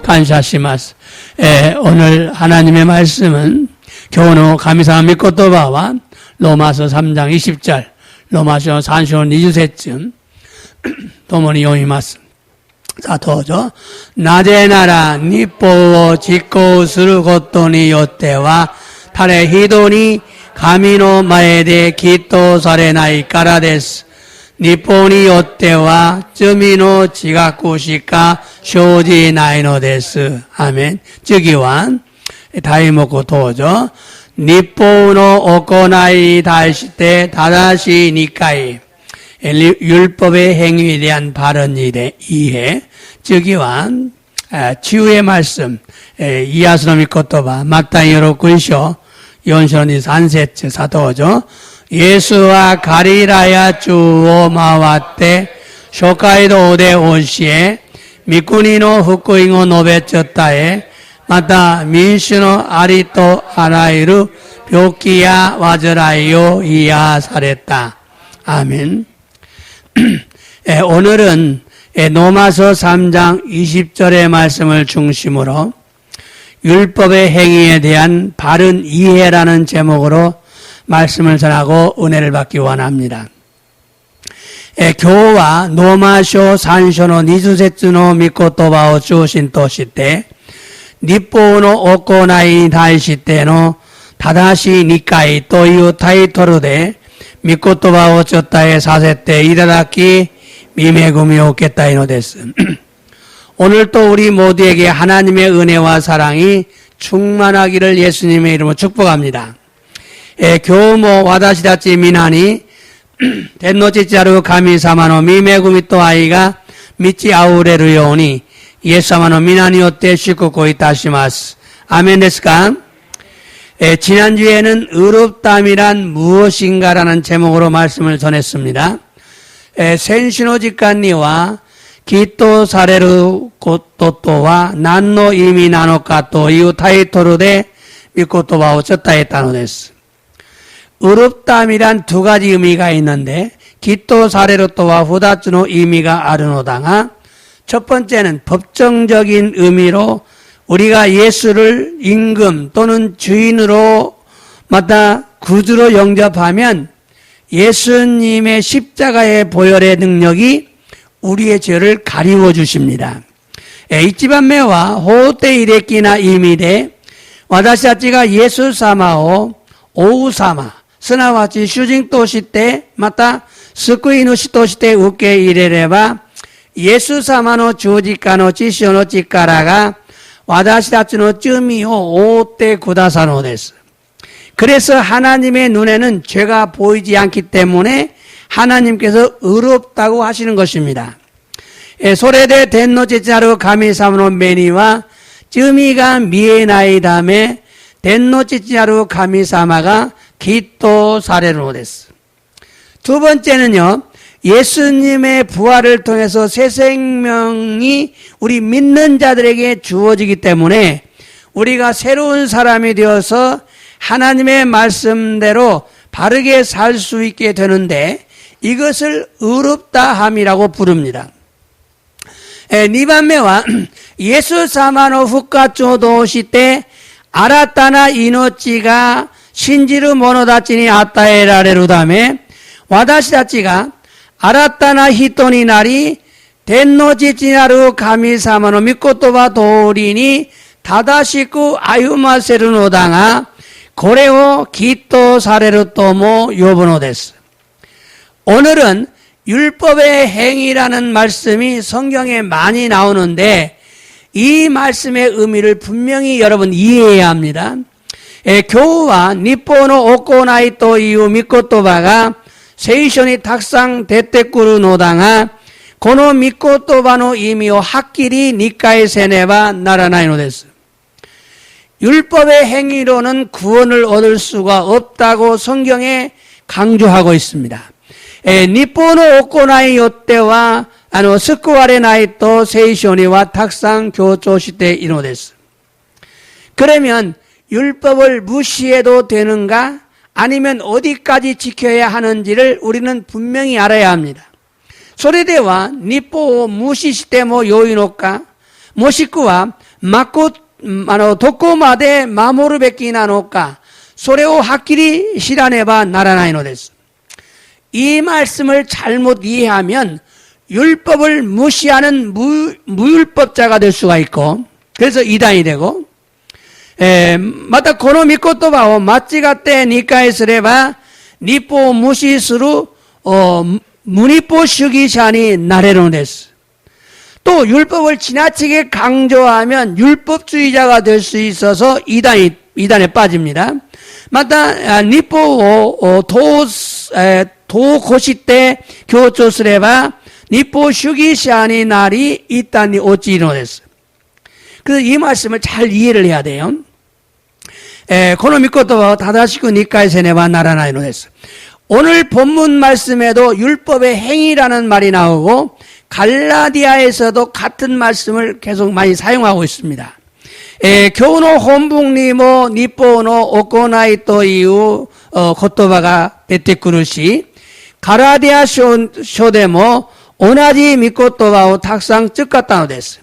감사시마스. 오늘 하나님의 말씀은 교훈의 가미사마 미코토바와 로마서 3장 20절, 로마서 3章20節共に読みます。さあ、どうぞ。なぜなら、日報を実行することによっては、誰一人神の前できっとされないからです。日報によっては、罪の自覚しか生じないのです。アーメン。次は、題目どうぞ。日報の行いに対して正しい理解。율법의 행위에 대한 발언에 대해 이해. 저기와 치유의 말씀, 이야스노미 코토바, 마타이로 구이쇼, 연선이 산세츠 사도죠. 예수와 가리라야 주오 마와테, 쇼카이도 오데 오시에, 미쿠니노 후쿠잉오 노베쳤다에, 마타 민슈노 아리토 아라이루, 묘키야 와즈라이요 이야 사랬다. 아멘. 오늘은 로마서 3장 20절의 말씀을 중심으로 율법의 행위에 대한 바른 이해라는 제목으로 말씀을 전하고 은혜를 받기 원합니다. 교와 로마쇼 산쇼노 니주세츠노 미코토바오 주신토시테 니포노 오코나이 다이시테노 다다시 니카이 또이유 타이토르데 미코토바오 쩌타에 사세테 이다다키 미메구미 오케타이노 데스. 오늘 또 우리 모두에게 하나님의 은혜와 사랑이 충만하기를 예수님의 이름으로 축복합니다. 교모 와다시다치 미나니 덴노치짜루 가미사마노 미메구미 또 아이가 미치 아우레르요니 예사마노 미나니오테 시쿠코 이타시마스. 아멘 데스까? 지난주에는 의롭다함이란 무엇인가라는 제목으로 말씀을 전했습니다. 센시노 직관니와 기토 사레르 고토토와 난노 이미 나노카토 이후 타이토르데 미코토바오 쩌타에타노데스. 의롭다함이란 두 가지 의미가 있는데 기토 사레르토와 후다츠노 의미가 아르노다가 첫 번째는 법정적인 의미로 우리가 예수를 임금 또는 주인으로 마다 구주로 영접하면 예수님의 십자가의 보혈의 능력이 우리의 죄를 가리워 주십니다. 이치반메와 호테 이레키나 이미데 와다시타치가 예수 사마오 오우 사마 스나와치 슈징 토시테 마타 스쿠이누시 토시테 우케 이레레바 예수 사마노 주지카노 치시오노 치카라가 와다시다츠노 쯔미오 오테 구다사노 데스. 그래서 하나님의 눈에는 죄가 보이지 않기 때문에 하나님께서 의롭다고 하시는 것입니다. 소레데 덴노치차루 가미사무노 메니와 쯔미가 미에나이다메 덴노치차루 가미사마가 기토 사레노 데스. 두 번째는요. 예수님의 부활을 통해서 새 생명이 우리 믿는 자들에게 주어지기 때문에 우리가 새로운 사람이 되어서 하나님의 말씀대로 바르게 살 수 있게 되는데 이것을 의롭다함이라고 부릅니다. 니반메와 예수 사마노 후카초도 시때 아라타나 이노치가 신지르 모노다치니 아타에라레루다메 와다시다치가 아라타나 히토니 나리 덴노지치나루 가미사마노 미코토바 도리니 다다시쿠 아유마세르노다가 고레오 기토 사레르 토모 요보노 데스. 오늘은 율법의 행위라는 말씀이 성경에 많이 나오는데 이 말씀의 의미를 분명히 여러분 이해해야 합니다. 교우와 니포노 오코나이 또 이유 미코토바가 세이션이 탁상 데테쿠르 노다가 고노 미코토바노 이미오 학길이 니카에 세네바 나라나이노 데스. 율법의 행위로는 구원을 얻을 수가 없다고 성경에 강조하고 있습니다. 니포노 오코나이 요때와 스쿠와레 나이토 세이쇼니와 탁상 교조시테 이노 데스. 그러면 율법을 무시해도 되는가? 아니면 어디까지 지켜야 하는지를 우리는 분명히 알아야 합니다. 소레데와 니포 무시시테모 요이노까 もしくは、どこまで守るべきなのか、それをはっきり知らねばならないのです。이 말씀을 잘못 이해하면 율법을 무시하는 무율법자가 될 수가 있고, 그래서 이단이 되고, またこの御言葉を間違って理解すれば、立法を無視する無立法主義者になれるのです。 또 율법을 지나치게 강조하면 율법주의자가 될 수 있어서 이단에 빠집니다. 마다 니포 도고시 때強調すれば 니포 주기시하니 날이 이단이 오지노데스. 그래서 이 말씀을 잘 이해를 해야 돼요. この御言葉を正しく理解せねばならないのです. 오늘 본문 말씀에도 율법의 행위라는 말이 나오고 갈라디아에서도 같은 말씀을 계속 많이 사용하고 있습니다. 今日の本文にも日本の行いという言葉が出てくるし、ガラディア書でも同じ御言葉をたくさん使ったのです.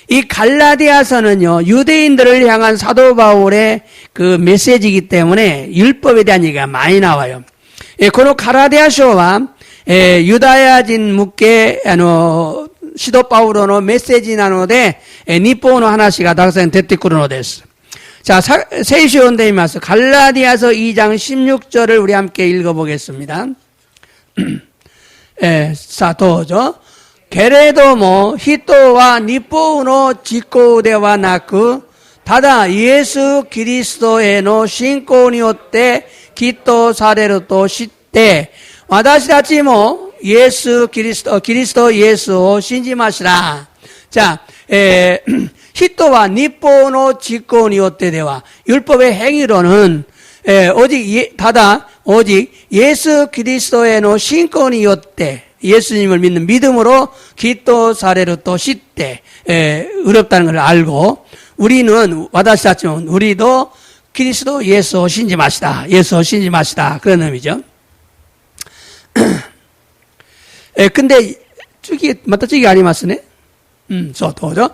이 갈라디아서는요, 유대인들을 향한 사도 바울의 그 메시지이기 때문에 율법에 대한 얘기가 많이 나와요. このガラディア書はユダヤ人向け使徒パウロのメッセージなので日本の話がたくさん出てくるのです. 자,聖書を読んでみます. 갈라디아서 2장 16절을 우리 함께 읽어보겠습니다. 자, どうぞ. けれども人は日本の自己ではなくただイエス・キリストへの信仰によってきっとされると知って私たちもキリストイエスを信じました. 자, 人は立法の実行によってでは 율법의 행위로는 오직 예수 그리스도의 신권이 よって 예수님을 믿는 믿음으로 기도사례로 또 씻되 어렵다는 걸 알고 우리는 와다시다치면 우리도 그리스도 예수 신지마시다. 예수 신지마시다. 그런 의미죠. 근데 저기 맞다 저기 아니마스네. そうどうぞ.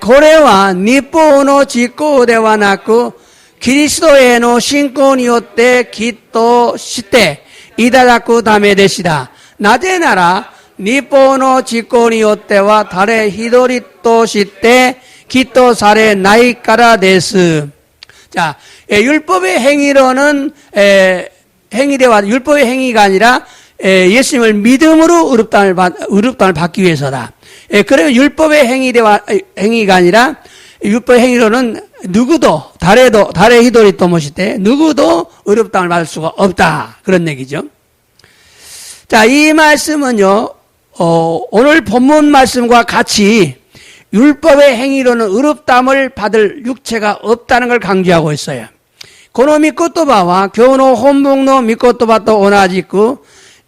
これは日本の実行ではなくキリストへの信仰によってきっとしていただくためでした. なぜなら日本の実行によっては誰一人としてきっとされないからです. 자, 율법의 행위로는 율법의 행위가 아니라 예수님을 믿음으로 의롭다함을 받기 위해서다. 그러면 율법의 행위가 아니라 율법의 행위로는 누구도 달의 히도리 또 못이때 누구도 의롭다함을 받을 수가 없다. 그런 얘기죠. 자, 이 말씀은요, 오늘 본문 말씀과 같이 율법의 행위로는 의롭다함을 받을 육체가 없다는 걸 강조하고 있어요. この御言葉は今日の本文の御言葉と同じく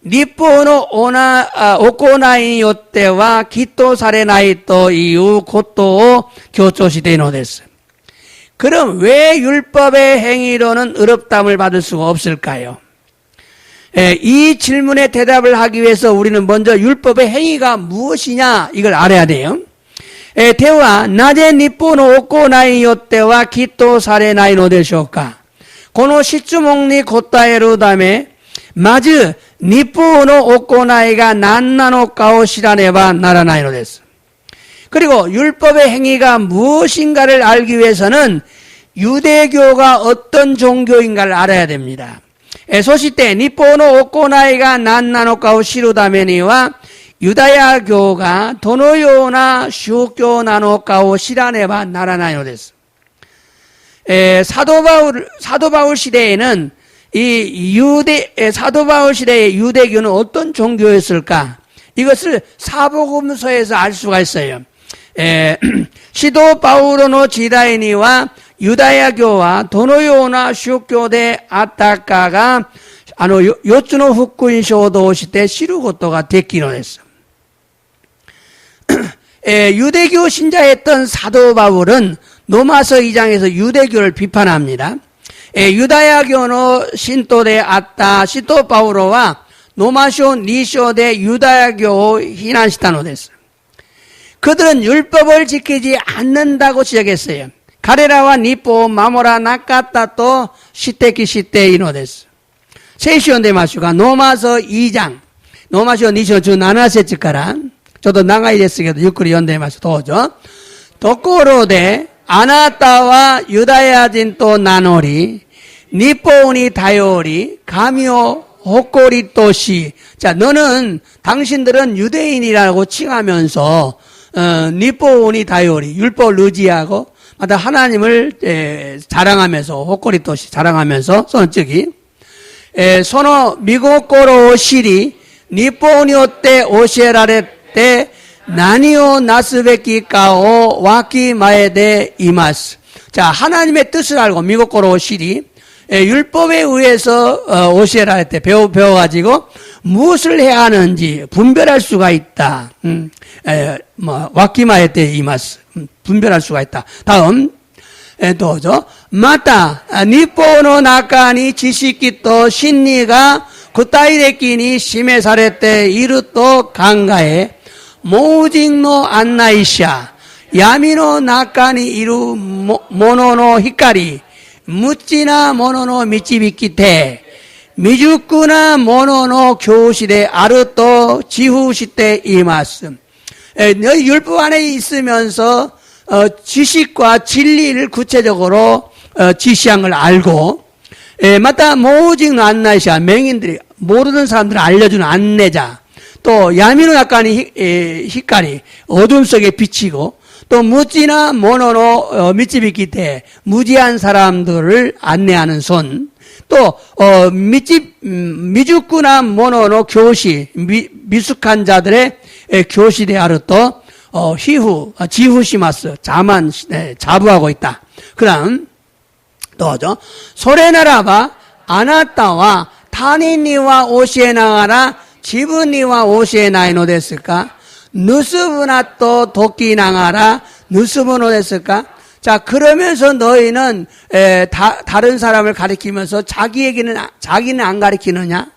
立法の行いによってはきっとされないということを強調しているのです. 그럼 왜 율법의 행위로는 의롭다함을 받을 수가 없을까요? 이 질문에 대답을 하기 위해서 우리는 먼저 율법의 행위가 무엇이냐 이걸 알아야 돼요. ではなぜ立法の行いによってはきっとされないのでしょうか。この質問に答えるためまず立法の行いが何なのかを知らねばならないのです. 그리고 율법의 행위가 무엇인가를 알기 위해서는 유대교가 어떤 종교인가를 알아야 됩니다. そして立法の行いが何なのかを知るためにはユダヤ教がどのような宗教なのかを知らねばならないのです. 사도 바울 시대에는 사도 바울 시대의 유대교는 어떤 종교였을까? 이것을 사복음서에서 알 수가 있어요. 시도 바울의 시대니와 유다야교와 どのような宗教であったかが4つの福音書を通して知ることができるのです. 유대교 신자였던 사도 바울은 로마서 2장에서 유대교를 비판합니다. 유다야교의 신도であった使徒パウロはロマ書2章でユダヤ教を非難したのです. 그들은 율법을 지키지 않는다고 지적했어요. 가레라와 니포 마모라 나카타としてきしているのです。聖書を読んでみましょうか。ローマ書2章。ローマ書2章17節から、ちょっと長いですけど、ゆっくり読んでみましょう。どうぞ。ところで、あなたはユダヤ人と名乗り、律法に頼り、神を誇りとし. 자, 너는, 당신들은 유대인이라고 칭하면서,律法に頼り, 율법을 의지하고, 마다 하나님을 자랑하면서,誇りとし, 자랑하면서, その次、その見心を知り、律法によって教えられて、何をなすべきかをわきまえています. 자, 하나님의 뜻을 알고 미고코로 시리 율법에 의해서 오시에라 때 배워가지고 무엇을 해야 하는지 분별할 수가 있다. 와키마에 때 이마스 분별할 수가 있다. 다음 또죠. 마타 니포노 나카니 지식기 또 신리가 구타이레끼니 심해사레때 이르또 강가에 모직노 안나이샤 야미노 나카니 이루 모노노 히카리 무찌나 모노노 미치비키테 미주쿠나 모노노 교시대 아르토 지후시대 이마스. 너희 율법 안에 있으면서 지식과 진리를 구체적으로 지시한 걸 알고 마다 모직노 안나이샤 맹인들이 모르는 사람들을 알려주는 안내자. 또 야미노 약간의 히카리 어둠 속에 비치고 또 무지나 모노노 미치비키테 무지한 사람들을 안내하는 손. 또 미주쿠나 모노노 교시 미숙한 자들의 교시대 아르토 히후 지후시마스 자부하고 있다. 그다음 또죠. 소레나라바 아나타와 타니니와 오시에나가라 지분이와 오시에나이노 됐을까? 누스브나 또 도끼나가라 누스브노 됐을까? 자, 그러면서 너희는 다른 사람을 가리키면서 자기는 안 가리키느냐?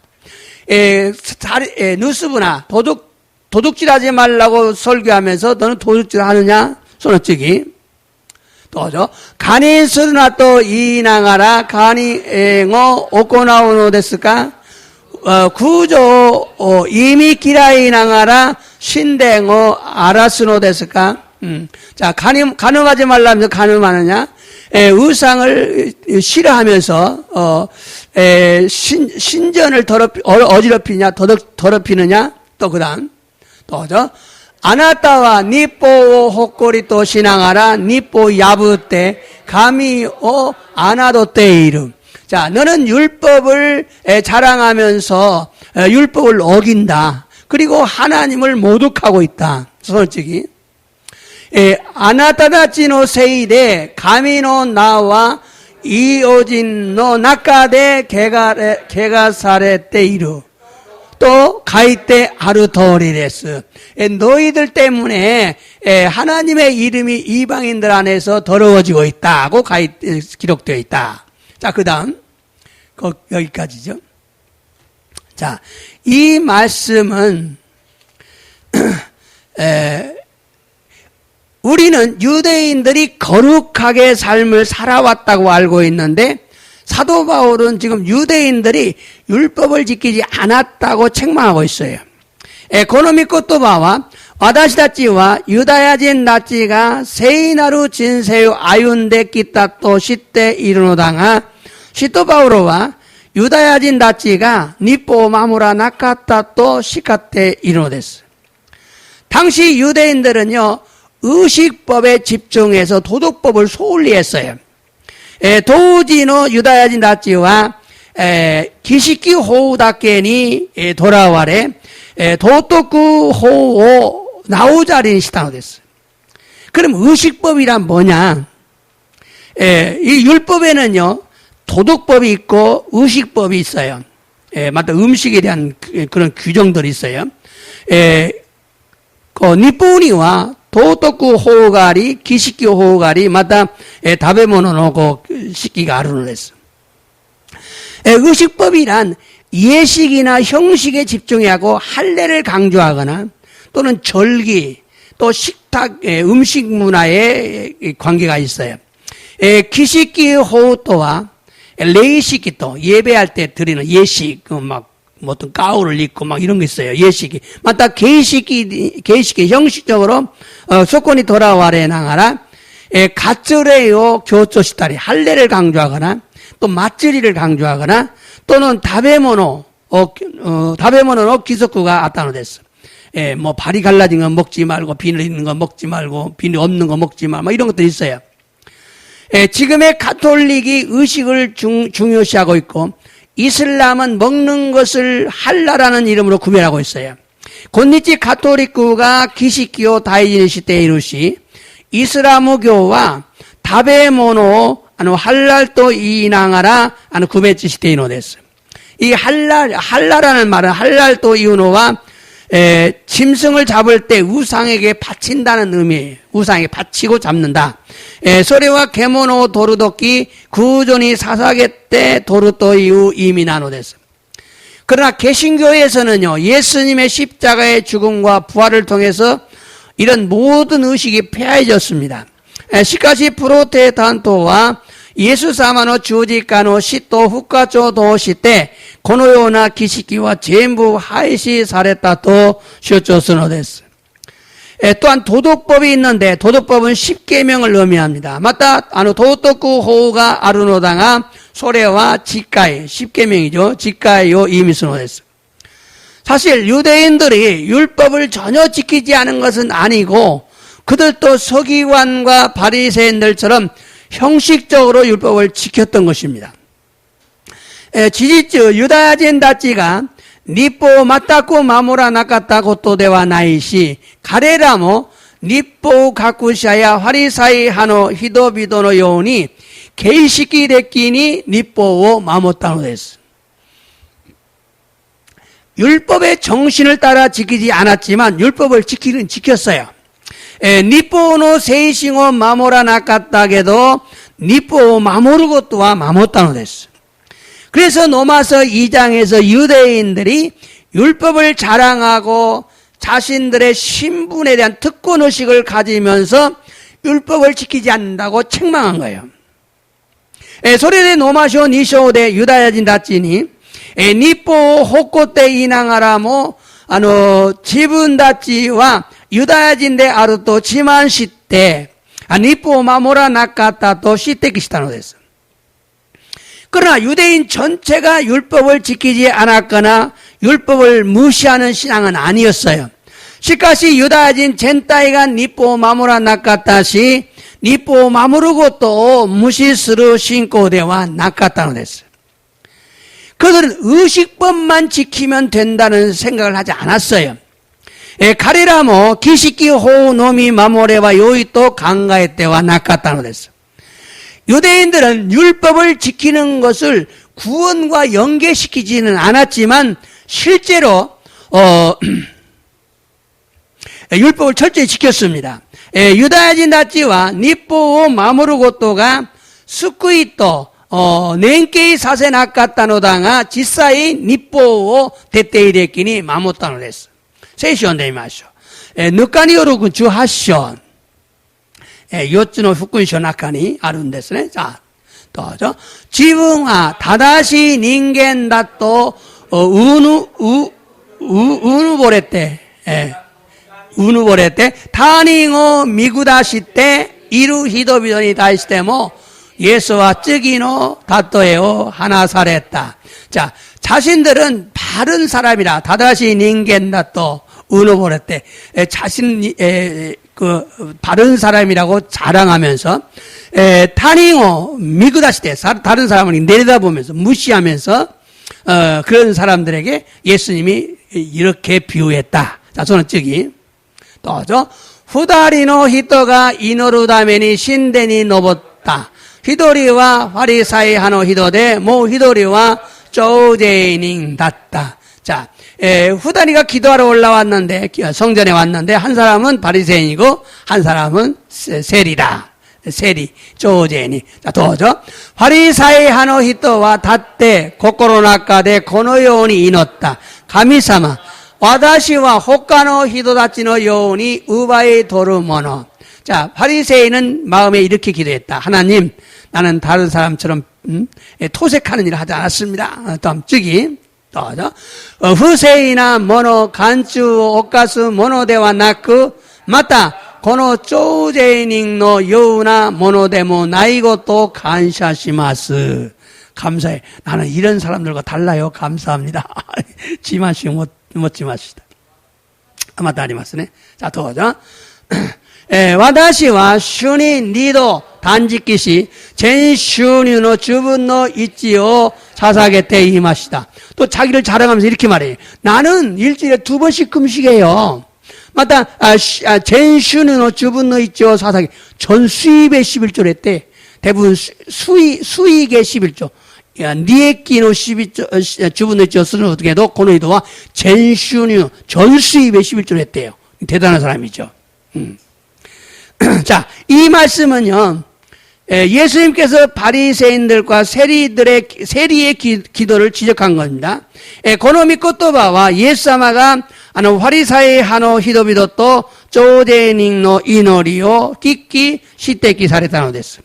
누스브나 도둑질하지 말라고 설교하면서 너는 도둑질 하느냐? 손어치기. 또죠. 가니 스르나 또 이나가라 가니 앵어 오코나오노 됐을까? 구조 이미 기라이 나가라 신댕어 아라스노 됐을까? 자, 간음하지 말라면서 간음하느냐? 의상을 싫어하면서 신전을 어지럽히냐? 더럽히느냐? 또 그다음 또죠. 아나타와 니포 호코리 또 신앙하라 니포 야부때 가미오 아나도 때 이름. 자, 너는 율법을 자랑하면서 율법을 어긴다. 그리고 하나님을 모독하고 있다. 솔직히. 아나타다치노 세이데 가미노 나와 이오진노 나카데 게가사레 때이루. 또 가이테 아르토리레스. 너희들 때문에 하나님의 이름이 이방인들 안에서 더러워지고 있다고 기록되어 있다. 자, 그 다음, 여기까지죠. 자, 이 말씀은, 우리는 유대인들이 거룩하게 삶을 살아왔다고 알고 있는데, 사도 바울은 지금 유대인들이 율법을 지키지 않았다고 책망하고 있어요. 에코노미 코토바와 와다시다치와 유다야진 나치가 세이나루 진세유 아윤데 기타토 시때 이르노다가 시토 바우로와 유다야진 나치가 니포 마무라 나카타토 시카테 이르노데스. 당시 유대인들은요 의식법에 집중해서 도덕법을 소홀히 했어요. 도우지노 유다야진 나치와 기시키 호우다케니 돌아와래 도토쿠 호우 나오자린 시타노 됐어요. 그럼 의식법이란 뭐냐? 이 율법에는요 도덕법이 있고 의식법이 있어요. 맞다, 음식에 대한 그런 규정들이 있어요. 니포니와 도토쿠 호우가리 기시키 호우가리 맞다 다베모노노고 시키가 아루노 됐어. 의식법이란 예식이나 형식에 집중하고 할례를 강조하거나 또는 절기 또 식탁, 음식 문화의 관계가 있어요. 기식기 호우또와 레이식기 또 예배할 때 드리는 예식, 어떤 가운을 입고 이런 거 있어요. 예식이. 맞다, 계식이 형식적으로, 소권이 돌아와래 나가라, 가츠레요 교조시다리, 할례를 강조하거나, 또 맞절이를 강조하거나, 또는 다베모노 기석구가 아따노 됐어. 발이 갈라진 거 먹지 말고, 비늘 있는 거 먹지 말고, 비늘 없는 거 먹지 말고, 이런 것들이 있어요. 지금의 가톨릭이 의식을 중요시하고 있고, 이슬람은 먹는 것을 할라라는 이름으로 구별하고 있어요. 곤니치 가톨릭구가 기시키오 다이진 시대에 이르시, 이슬람교와 다베모노 할랄도 이낭하라 구베치 시대에 이노됐어요. 이 할라라는 말은 할랄도 이우노와 짐승을 잡을 때 우상에게 바친다는 의미예요. 우상에게 바치고 잡는다. 소레와 게모노 도르도끼 구존이 사사게 때 도르도 이후 이미 나노됐어요. 그러나 개신교에서는요, 예수님의 십자가의 죽음과 부활을 통해서 이런 모든 의식이 폐하해졌습니다. 시카시 프로테탄토와 예수사마노 주지카노 시토 후카초 도시때 고노요나 기시키와 전부 하이시 사레타토 쇼초스노 데스. 또한 도덕법이 있는데 도덕법은 10계명을 의미합니다. 맞다, 도덕구 호우가 아르노다가 소레와 지카이 10계명이죠. 지카이요 이미스노 데스. 사실 유대인들이 율법을 전혀 지키지 않은 것은 아니고 그들도 서기관과 바리새인들처럼 형식적으로 율법을 지켰던 것입니다. 지지츠 유다야진 다치가 니뽀 마타쿠 마모라 나카타 고토데와 나이시 가레라모 니뽀 가쿠샤야 화리사이 하노 히도비도노 요니 게이시키 데끼니 니뽀오 마모타노 데스. 율법의 정신을 따라 지키지 않았지만 율법을 지키긴 지켰어요. 니뽀노 세이싱오 마모라 나카타게도 니뽀 마모르고또와 마모타노 데스. 그래서 로마서 2장에서 유대인들이 율법을 자랑하고 자신들의 신분에 대한 특권의식을 가지면서 율법을 지키지 않는다고 책망한 거예요. 소레데 노마쇼 니쇼데 유다야진 다치니 니뽀 호코테 이낭하라모 지분 다치와 유다야진데 아르토 지만 시테 니뽀 마모라 나카타토 시테키 시타노 데스. 그러나 유대인 전체가 율법을 지키지 않았거나 율법을 무시하는 신앙은 아니었어요. 시카시 유다야진 젠타이가 니뽀 마모라 나카타시 니뽀 마모르고 또 무시스루 신고대와 나카타노 됐어요. 그들은 의식법만 지키면 된다는 생각을 하지 않았어요. 가리라모 기시키 호우 노미 마모레와 요이또 강가의 때와 나카타노 됐어요. 유대인들은 율법을 지키는 것을 구원과 연계시키지는 않았지만 실제로 율법을 철저히 지켰습니다. 유다야진 다치와 니뽀오 마모르고토가 스쿠이토 넨케이 사세 나카타노다가 지사이 니뽀오 데테이레끼니 마모타노 데스. 세시온 데이마쇼. 누카니오르군 주하쇼. 4つの福音書の中にあるんですね。さあ、どうぞ。自分は正しい人間だと、うぬぼれて、他人を見下している人々に対しても、イエスは次の例えを話された。 자, 자신들은 바른 사람이라, 다다시 닌겐다또, 우누보레때, 바른 사람이라고 자랑하면서, 타닝오, 미그다시테, 다른 사람을 내려다보면서, 무시하면서, 그런 사람들에게 예수님이 이렇게 비유했다. 자, 저는 저기, 또죠. 후다리노 히토가 이노르다메니 신데니 노봇다. 히도리와 화리사이 하노 히도데, 모 히도리와 쪼제이닝 닷다. 자, 후다리가 기도하러 올라왔는데, 성전에 왔는데, 한 사람은 바리새인이고, 한 사람은 세리다. 세리, 쪼제니. 자, 도죠. 화리사이 하노 히토와 닷데, 고코로 나카데, 고노요니 이노다. 가미사마, 와다시와 호카노 히도다치노 요운이 우바이 도르모노. 자, 바리새인은 마음에 이렇게 기도했다. 하나님, 나는 다른 사람처럼 토색하는 일을 하지 않았습니다. 다음 주기. 후세이나 모노 간주 오카스 모노데와 나크 마타 고노 쪼제이닝노 요우나 모노데모 나이고또 간샤시마스. 감사해. 나는 이런 사람들과 달라요. 감사합니다. 지마시 못지마시다. 아마도 아리마스네. 자, 더죠. 와다시와 슈니 니도 단지키시 젠 슈니노 주분노 있지요 사사게테 이마시다. 또 자기를 자랑하면서 이렇게 말해요. 나는 일주일에 2번씩 금식해요. 맞다. 젠 슈니노 주분노 있지요 사사게. 전 수입의 11조를 했대. 대부분 수익의 11조. 니에끼노 12조 주분노 있지요 쓰는 어떻게 해도 고노이도와 젠 슈니노 전 수입의 11조를 했대요. 대단한 사람이죠. 자, 이 말씀은요, 예수님께서 바리새인들과 세리의 기도를 지적한 겁니다. 고노미 코토바와 예수사마가 화리사의 하노 히도비도또 쪼데닝노 이노리오 끼끼 시떼끼 사레타노 데스.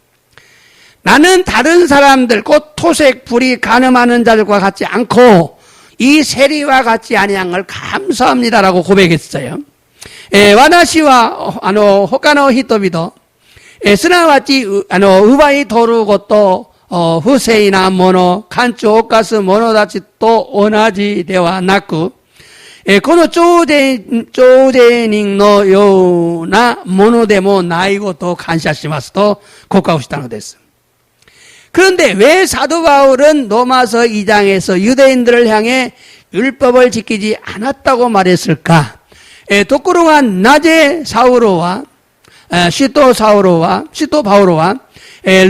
나는 다른 사람들 곧 토색 불이 가늠하는 자들과 같지 않고 이 세리와 같지 아니한 걸 감사합니다라고 고백했어요. 와다시와 호카노 히토비도 스나와치 우바이 도루고또 후세이나 모노 간주 오카스 모노다치 또 오나지 대와 나쿠 고노 쪼데닝노 요나 모노데모 나이고 또 간샤시마스 또 고카우시타노 데스. 그런데 왜 사도 바울은 로마서 2장에서 유대인들을 향해 율법을 지키지 않았다고 말했을까? 도쿠로가 낮에 시토 바오로와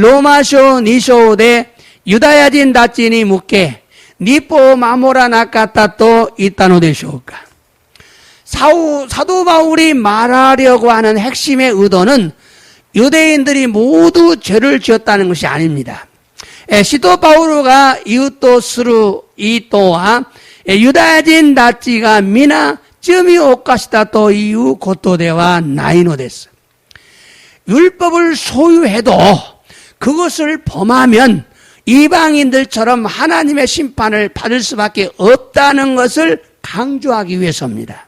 로마쇼 니쇼데 유다야진 다치니 묻게 니포 마모라 나카타또 있다노 되쇼까. 사도 바울이 말하려고 하는 핵심의 의도는 유대인들이 모두 죄를 지었다는 것이 아닙니다. 시토 바오로가 이웃도 스루 이또와 유다야진 다치가 미나 쯤이 오카시다 또 이유 고토대와 나이노 데스. 율법을 소유해도 그것을 범하면 이방인들처럼 하나님의 심판을 받을 수밖에 없다는 것을 강조하기 위해서입니다.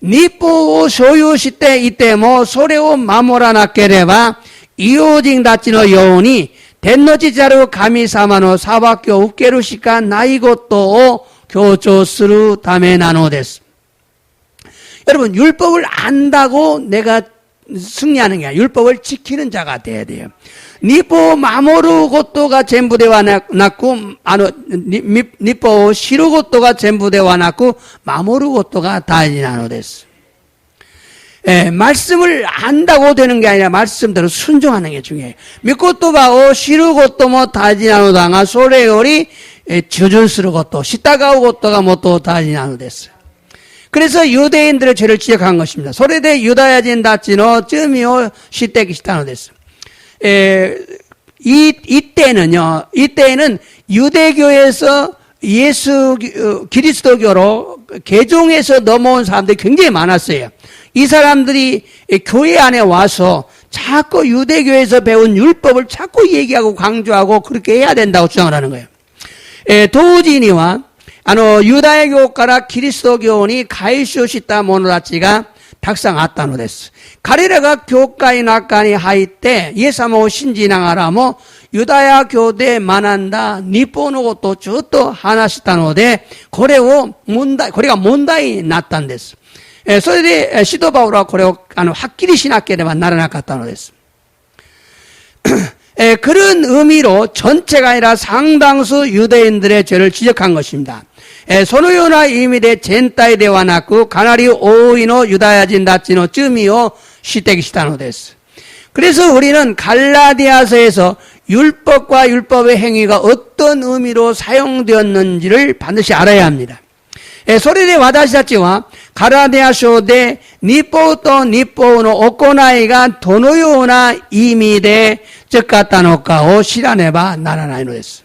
니뽀 소유 시대 이때모 소레오 마모라나케레바 이오징 다치노 요온이 덴노지자루 가미사마노 사바교 우케루시카 나이고또 교조스루 다메 나노 데스. 여러분, 율법을 안다고 내가 승리하는 게 아니라 율법을 지키는 자가 돼야 돼요. 니포 마모루 고토가 전부되와 났고, 니포 시루 고토가 전부되와 났고, 마모루 고토가 다이나노 됐어. 말씀을 안다고 되는 게 아니라 말씀대로 순종하는 게 중요해요. 미코토바오 시루 고토모 다이나노 당하 소레요리 주준스루 고토, 시타가오 고토가 모토 다이나노 됐어. 그래서 유대인들의 죄를 지적한 것입니다. 소레데 유다야진 다치노 쯔미오 시떼기시타노 됐어. 이때는 유대교에서 그리스도교로 개종해서 넘어온 사람들이 굉장히 많았어요. 이 사람들이 교회 안에 와서 자꾸 유대교에서 배운 율법을 자꾸 얘기하고 강조하고 그렇게 해야 된다고 주장을 하는 거예요. 도우지니와 유다교からキリスト教に改宗した者たちがたくさんあったのです。彼らが教会の中に入ってイエス様を信じながらもユダヤ教で学んだ日本のことをちょっと話したので、これが問題になったんです。それで使徒パウロはこれをはっきりしなければならなかったのです。 그런 의미로 전체가 아니라 상당수 유대인들의 죄를 지적한 것입니다. そのような意味で全体ではなくかなり多いのユダヤ人たちの罪を指摘したのです。 그래서 우리는 갈라디아서에서 율법과 율법의 행위가 어떤 의미로 사용되었는지를 반드시 알아야 합니다. それで私たちはガラテヤ書で日法と日法の行いがどのような意味で使ったのかを知らねばならないのです。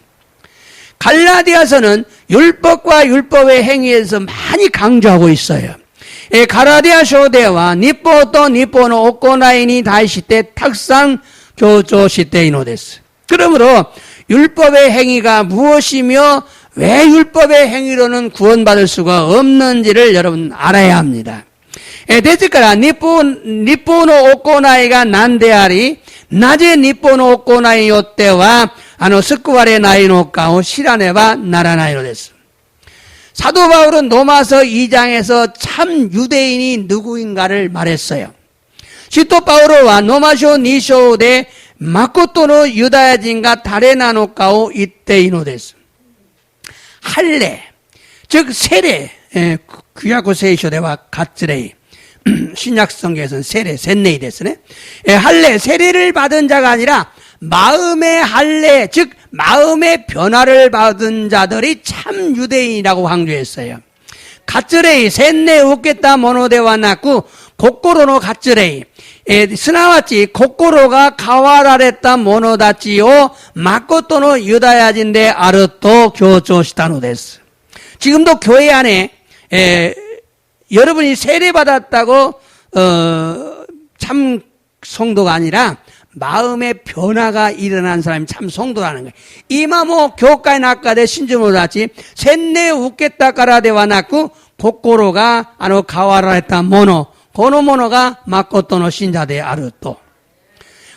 갈라디아서는 율법과 율법의 행위에서 많이 강조하고 있어요. 가라디아 쇼대와 니뽀 또 니뽀노 오코나이니 다이시테 탁상 교조시테이노 데스. 그러므로 율법의 행위가 무엇이며 왜 율법의 행위로는 구원받을 수가 없는지를 여러분 알아야 합니다.ですから日本の行いが何であり、なぜ日本の行いによっては救われないのかを知らねばならないのです。 사도 바울은 로마서 2장에서 참 유대인이 누구인가를 말했어요. 시토 바울은 로마서 2章で 마코토노 유다야진가 다레나노카오 이때이노 데스. 할례, 즉 세례, 구약의聖書では 가츠레이, 신약성경에서는 세례, 셋네이 데스네. 할례, 세례를 받은 자가 아니라 마음의 할례, 즉 마음의 변화를 받은 자들이 참 유대인이라고 강조했어요. 가츠레이, 셋네 웃겠다 모노데와 나쿠, 고코로노 가츠레이. すなわち心が変わられた者たちを誠のユダヤ人であると強調したのです. 지금도 교회 안에 여러분이 세례받았다고 참 성도가 아니라 마음의 변화가 일어난 사람이 참 성도라는 거예요. 이마모 교회에 나가되 신주모다치 셋네 웃겠다 까라데와 나쿠 고코로가 가와라했다 모노この者が誠の信者であると.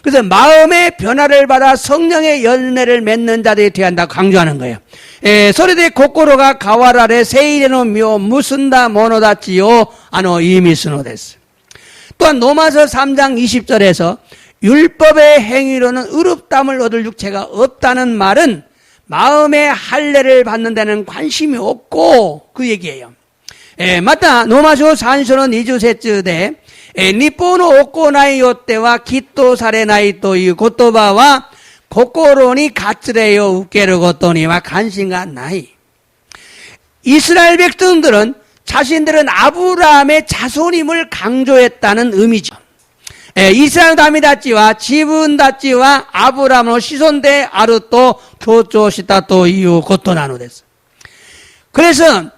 그래서 마음의 변화를 받아 성령의 열매를 맺는 자들이 되어야 한다고 강조하는 거예요. それで心が変わられ聖霊の実を結んだ者たちを意味するのです. 또한 로마서 3장 20절에서 율법의 행위로는 의롭다함을 얻을 육체가 없다는 말은 마음의 할례를 받는 데는 관심이 없고 그 얘기예요. また、ローマ書3章の20節で、日本の行いによっては、祈祷されないという言葉は、心に割礼を受けることには関心がない. 이스라엘 백성들은 자신들은 아브라함의 자손임을 강조했다는 의미죠. 이스라엘 다미다치와 지분다치와 아브라함의 시손대 아르토 교조시다ということなのです. 그래서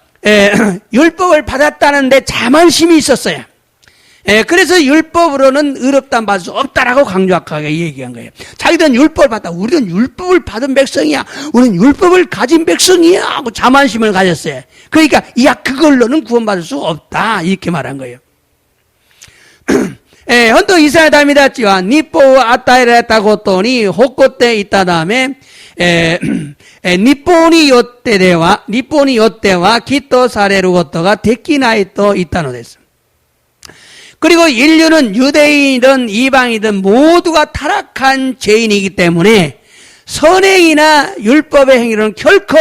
율법을 받았다는데 자만심이 있었어요. 그래서 율법으로는 의롭다함 받을 수 없다라고 강조하게 얘기한 거예요. 자기들은 율법을 받다. 우리는 율법을 받은 백성이야. 우리는 율법을 가진 백성이야. 하고 자만심을 가졌어요. 그러니까 그걸로는 구원받을 수 없다. 이렇게 말한 거예요. 本当イスラエル民たちは日本を与えられたことに誇っていたため、日本によっては祈祷されることができないと言ったのです. 그리고 인류는 유대인이든 이방이든 모두가 타락한 죄인이기 때문에 선행이나 율법의 행위로는 결코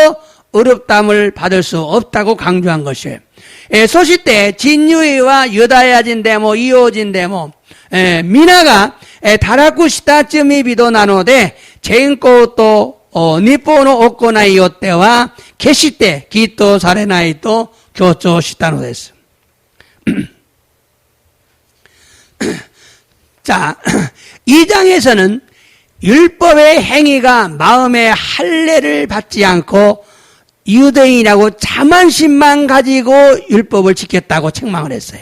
의롭다함을 받을 수 없다고 강조한 것이에요. そして人類はユダヤ人でも異邦人でも皆が堕落した罪人なので善行と日本の行いによっては決して祈祷されないと強調したのです. 자, 2장에서는 율법의 행위가 마음의 할례를 받지 않고 유대인이라고 자만심만 가지고 율법을 지켰다고 책망을 했어요.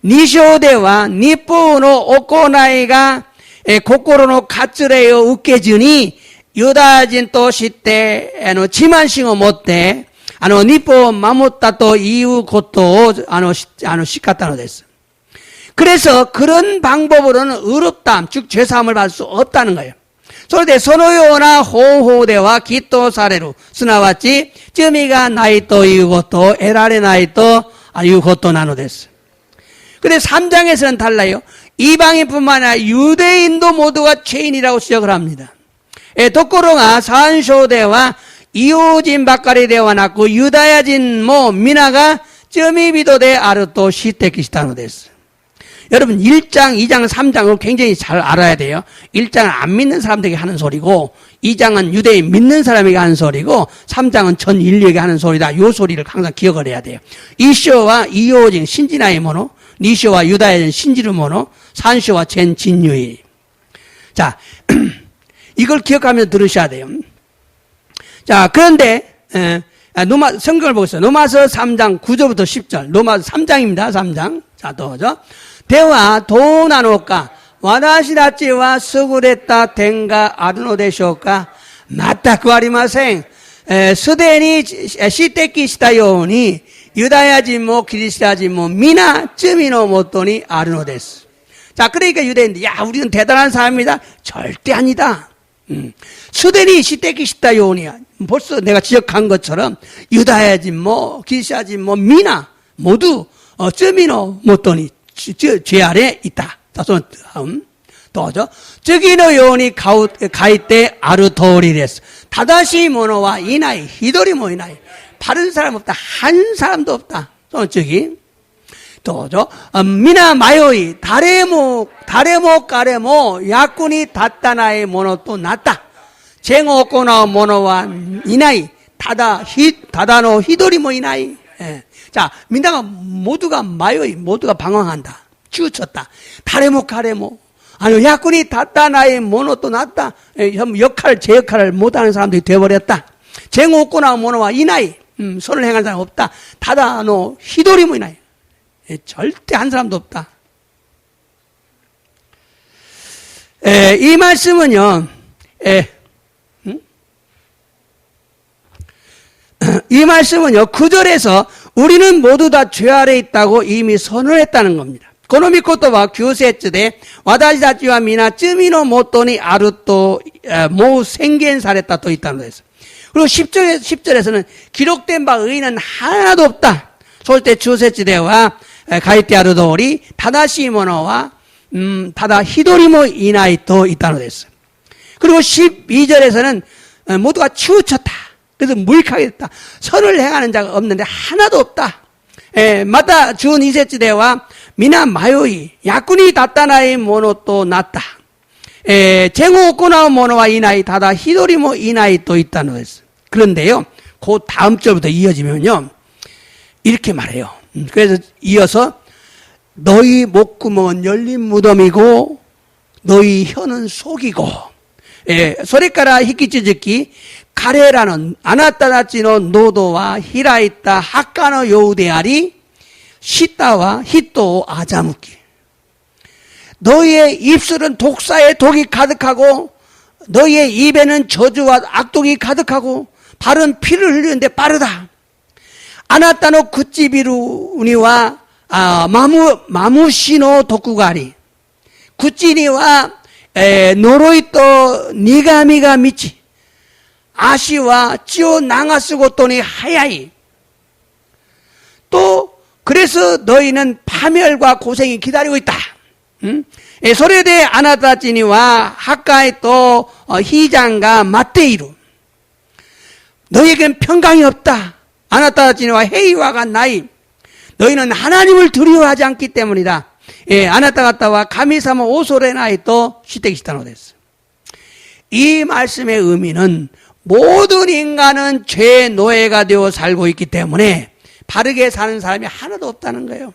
2章では日本の行いが心の割礼を受けずにユダヤ人として自慢心を持って日本を守ったということを叱ったのです. 그래서 그런 방법으로는 의롭다함, 즉 죄사함을 받을 수 없다는 거예요. それでそのような方法では祈祷される。すなわち罪がないということを得られないということなのです. 근데 3장에서는 달라요. 이방인뿐만 아니라 유대인도 모두가 죄인이라고 지적을 합니다. ところが3章では異邦人ばかりではなくユダヤ人も皆が罪人であると指摘したのです. 여러분 1장, 2장, 3장을 굉장히 잘 알아야 돼요. 1장은 안 믿는 사람들에게 하는 소리고 2장은 유대인 믿는 사람에게 하는 소리고 3장은 전 인류에게 하는 소리다. 이 소리를 항상 기억을 해야 돼요. 2章は 이호진 신지나의 모노, 2章は 유다야인 신지루 모노, 3章は 전 진유이. 자, 이걸 기억하면서 들으셔야 돼요. 자, 그런데 성경을 보고 있어요. 로마서 3장 9절부터 10절. 로마서 3장입니다. 3장. 자, 또죠. 대와 도나노까 와다시 다치와 스구레타 덴가 아르노 데쇼까 맞다 그 아리마생 스데니 시테키 시타요니 유다야진 뭐 그리스야진 뭐 미나 쯤이노 못도니 아르노 데스. 자, 그러니까 유대인들, 야, 우리는 대단한 사람이다. 절대 아니다. 스데니 시테키 시타요니야. 벌써 내가 지적한 것처럼 유다야진 뭐 그리스야진 뭐 미나 모두 쯤이노 못도니 죄 아래 있다. 다음 또죠. 저기노 요원이 가이때 아르토리레스 다다시 모노와 이나이 히도리 모 이나이 바른 사람 없다. 한 사람도 없다. 저기 또죠. 미나 마요이 다레모 까레모 야꾼이 다따나의 모노 또 낫다. 쟁오꼬나 모노와 이나이 다다노 히도리 모 이나이. 예. 자, 민다가 모두가 마요이 모두가 방황한다. 치우쳤다. 다레모 카레모. 아니, 야꾼이 다따나의 모노 또 낫다. 제 역할을 못하는 사람들이 되어버렸다. 쟁오꼬나 모노와 이나이. 선을 행하는 사람 없다. 다다노 히도리모 이나이. 절대 한 사람도 없다. 이 말씀은요, 이 말씀은요, 9절에서 우리는 모두 다 죄 아래 있다고 이미 선언했다는 겁니다. 고노미 코토와 교세츠대 와다시다치와 미나 쯔미노 모토니 아루토 모 생겐 사랬다 또 있다는 거예요. 그리고 10절에서는 기록된 바 의인은 하나도 없다. 솔때 주세츠대와 가이테 아르도리 다다시 모노와 다다 히도리모 이나이 또 있다는 거예요. 그리고 12절에서는 모두가 치우쳤다. 그래서 무익하게 됐다. 선을 행하는 자가 없는데 하나도 없다. 마다 준 이세츠대와 미나 마요이 야꾼이 다따나이 모노 또 낫다. 쟁오꼬나 모노와 이나이 다다 히도리모 이나이 또 있다는 거예요. 그런데요, 그 다음 절부터 이어지면요, 이렇게 말해요. 그래서 이어서 너희 목구멍은 열린 무덤이고 너희 혀는 속이고 소리까라 히키치즈키 가레라는 아나타나치노 노도와 히라이타 하카노 요우데아리 시타와 히토 아자무키. 너희의 입술은 독사의 독이 가득하고 너희의 입에는 저주와 악독이 가득하고 발은 피를 흘리는데 빠르다. 아나타노 구찌비루니와 마무시노 도쿠가리 구찌니와 노로이토 니가미가 미치 아시와 찌오 나가스고토니 하야이. 또 그래서 너희는 파멸과 고생이 기다리고 있다. 소레데 아나타치니와 하카이 또 히장가 마테이루. 너희에게는 평강이 없다. 아나타치니와 헤이와가 나이. 너희는 하나님을 두려워하지 않기 때문이다. 아나타가타와 가미사모 오소레나이 또 시테기시타노 됐어. 이 말씀의 의미는 모든 인간은 죄의 노예가 되어 살고 있기 때문에 바르게 사는 사람이 하나도 없다는 거예요.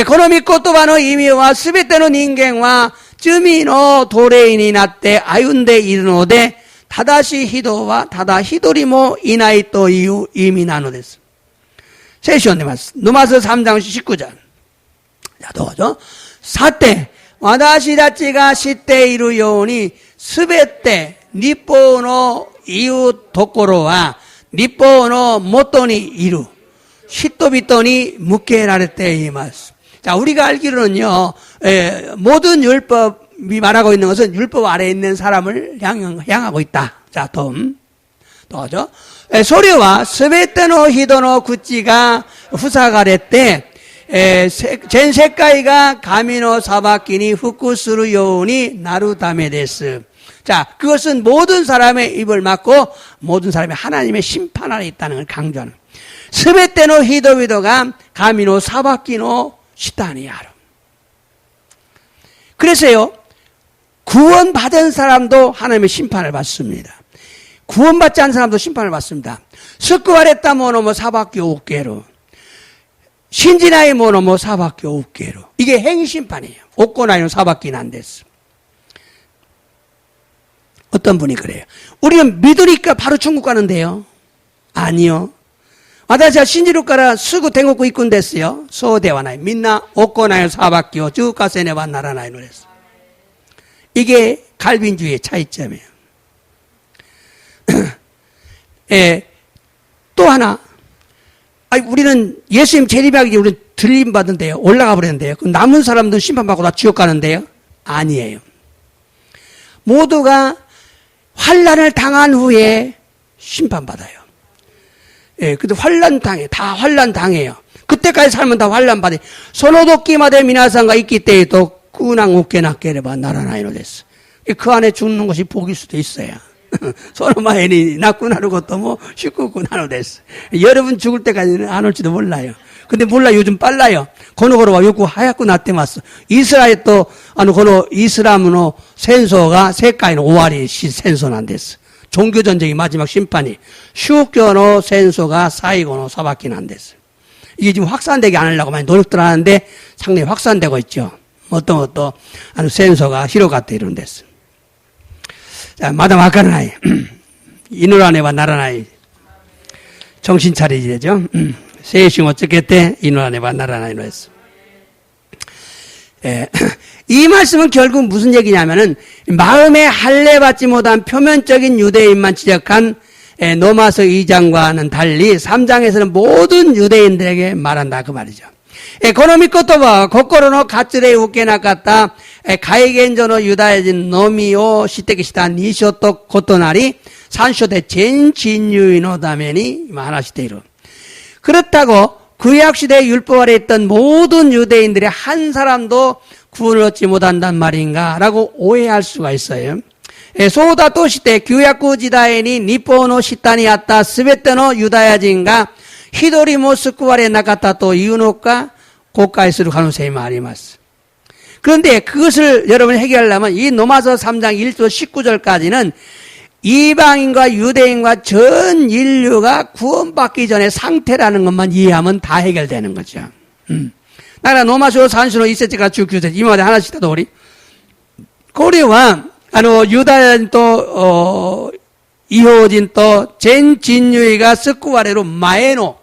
고노미 코토바노 이미와 스베테노 닌겐와 쯔미노 도레인이 나때 아윤데 이르노데 다다시 히도와 다다 히도리모 이나이 또 이유 이미나노 됐어. 세시온데마스 누마서 3장 19절. 자, 도죠. 사때 와다시다치가 시때 이루요니 스베테 니포노 이유 도코로와 니포노 모토니 이루 시토비토니 묵게라레테 이마스. 자, 우리가 알기로는요, 모든 율법이 말하고 있는 것은 율법 아래에 있는 사람을 향하고 있다. 자, 또죠. 소리와 스베테노 히도노 구찌가 후사가레때 젠세카이가 가미노 사바키니 후쿠스루 요우니 나루다메 데스. 자, 그것은 모든 사람의 입을 막고 모든 사람이 하나님의 심판 아래 있다는 걸 강조하는. 스베테노 히도비도가 가미노 사바키노 시타니아로. 그래서요, 구원받은 사람도 하나님의 심판을 받습니다. 구원받지 않은 사람도 심판을 받습니다. 스쿠와레타 모노모 사바키 오케로. 신지나이 모노모 사바키 오케로. 이게 행심판이에요. 오코나이노 사바키 난데스. 어떤 분이 그래요. 우리는 믿으니까 바로 천국 가는데요. 아니요. 私は信じるからすぐ天国行くんですよ。そうではない。みんな行いの裁きを重化せねばならないのです。이게 칼빈주의의 차이점이에요. 또 하나, 우리는 예수님 재림하기 우리는 들림 받은데요. 올라가 버렸는데요. 남은 사람들은 심판받고 다 지옥 가는데요. 아니에요. 모두가 환난을 당한 후에 심판받아요. 근데 다 환난 당해요. 그때까지 살면 다 환난 받아요. 소노도끼마데 미나상가 있기 때에도 꾸낭 웃게 낫게레바 나라나이노 됐어. 그 안에 죽는 것이 복일 수도 있어요. 소노마에니 낳고나는 것도 뭐 쉽고나노 됐어. 여러분 죽을 때까지는 안 올지도 몰라요. 근데 몰라 요즘 빨라요. 고노고로와 요구 하얗고 나때 왔어. 이스라엘 또 고노 이슬람으로 센소가 세가인 5월이 센소는 안 됐어. 종교전쟁이 마지막 심판이 슈교노 센소가 사이고노 사바키는 안 됐어. 이게 지금 확산되게 안 하려고 많이 노력들 하는데 상당히 확산되고 있죠. 어떤 센소가 히로가테 이런 데서. 자, 마담 아까나이. 이누라네와 나라나이. 정신 차리지죠. 세이싱 어쩌겠대? 이누라네와 나라나이로 했어. 이 말씀은 결국 무슨 얘기냐면은 마음에 할례 받지 못한 표면적인 유대인만 지적한 로마서 2장과는 달리 3장에서는 모든 유대인들에게 말한다 그 말이죠. この御言葉は心の割礼を受けなかった戒厳所のユダヤ人のみを指摘した2章と異なり3章で全人類のために今話している. 그렇다고 구약시대 율법 아래 있던 모든 유대인들이 한 사람도 구원을 얻지 못한단 말인가 라고 오해할 수가 있어요. そうだとして旧約時代に日本の下にあったすべてのユダヤ人が一人も救われなかったというのか誤解する可能性もあります. 그런데 그것을 여러분이 해결하려면 이 로마서 3장 1절 19절까지는 이방인과 유대인과 전 인류가 구원받기 전의 상태라는 것만 이해하면 다 해결되는 거죠. 나라 로마서 3章の1節から19節今まで話した通りこれはユダヤ人と異邦人と全人類が救われる前の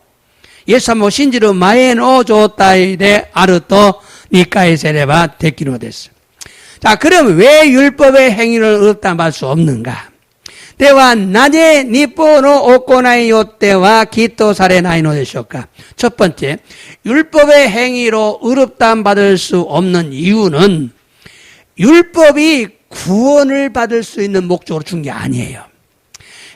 イエス様を信じる前の状態であると理解すればできるのです. 자, 그럼 왜 율법의 행위를 어렵다 말 수 없는가? ではなぜ日本の行いよってはきっとされないのでしょうか? 첫 번째, 율법의 행위로 의롭다함 받을 수 없는 이유는 율법이 구원을 받을 수 있는 목적으로 준 게 아니에요.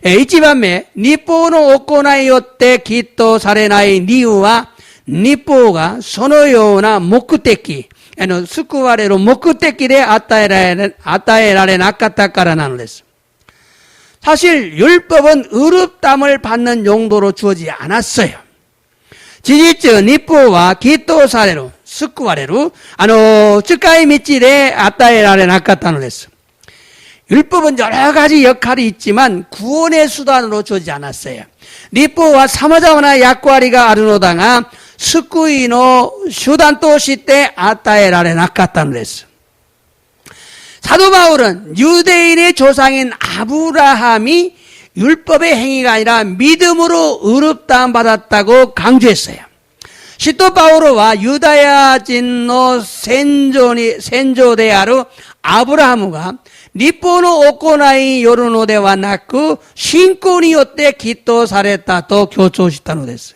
一番目、日本の行いよってきっとされない理由は、日本がそのような目的、救われる目的で与えられなかったからなのです. 사실 율법은 의롭다함을 받는 용도로 주어지지 않았어요. 지지적 니포와 기토사레로, 스쿠와레로, 使い道で与えられなかったのです. 율법은 여러 가지 역할이 있지만 구원의 수단으로 주어지지 않았어요. 니포와 사마자와나 약과리가 아르노다가 스쿠이노 수단として与えられなかったのです. 사도 바울은 유대인의 조상인 아브라함이 율법의 행위가 아니라 믿음으로 의롭다함 받았다고 강조했어요. 시토 바오로와 유다야진의 센조である 아브라함과日本の行いよるのではなく信仰によってきっとされたと強調したのです.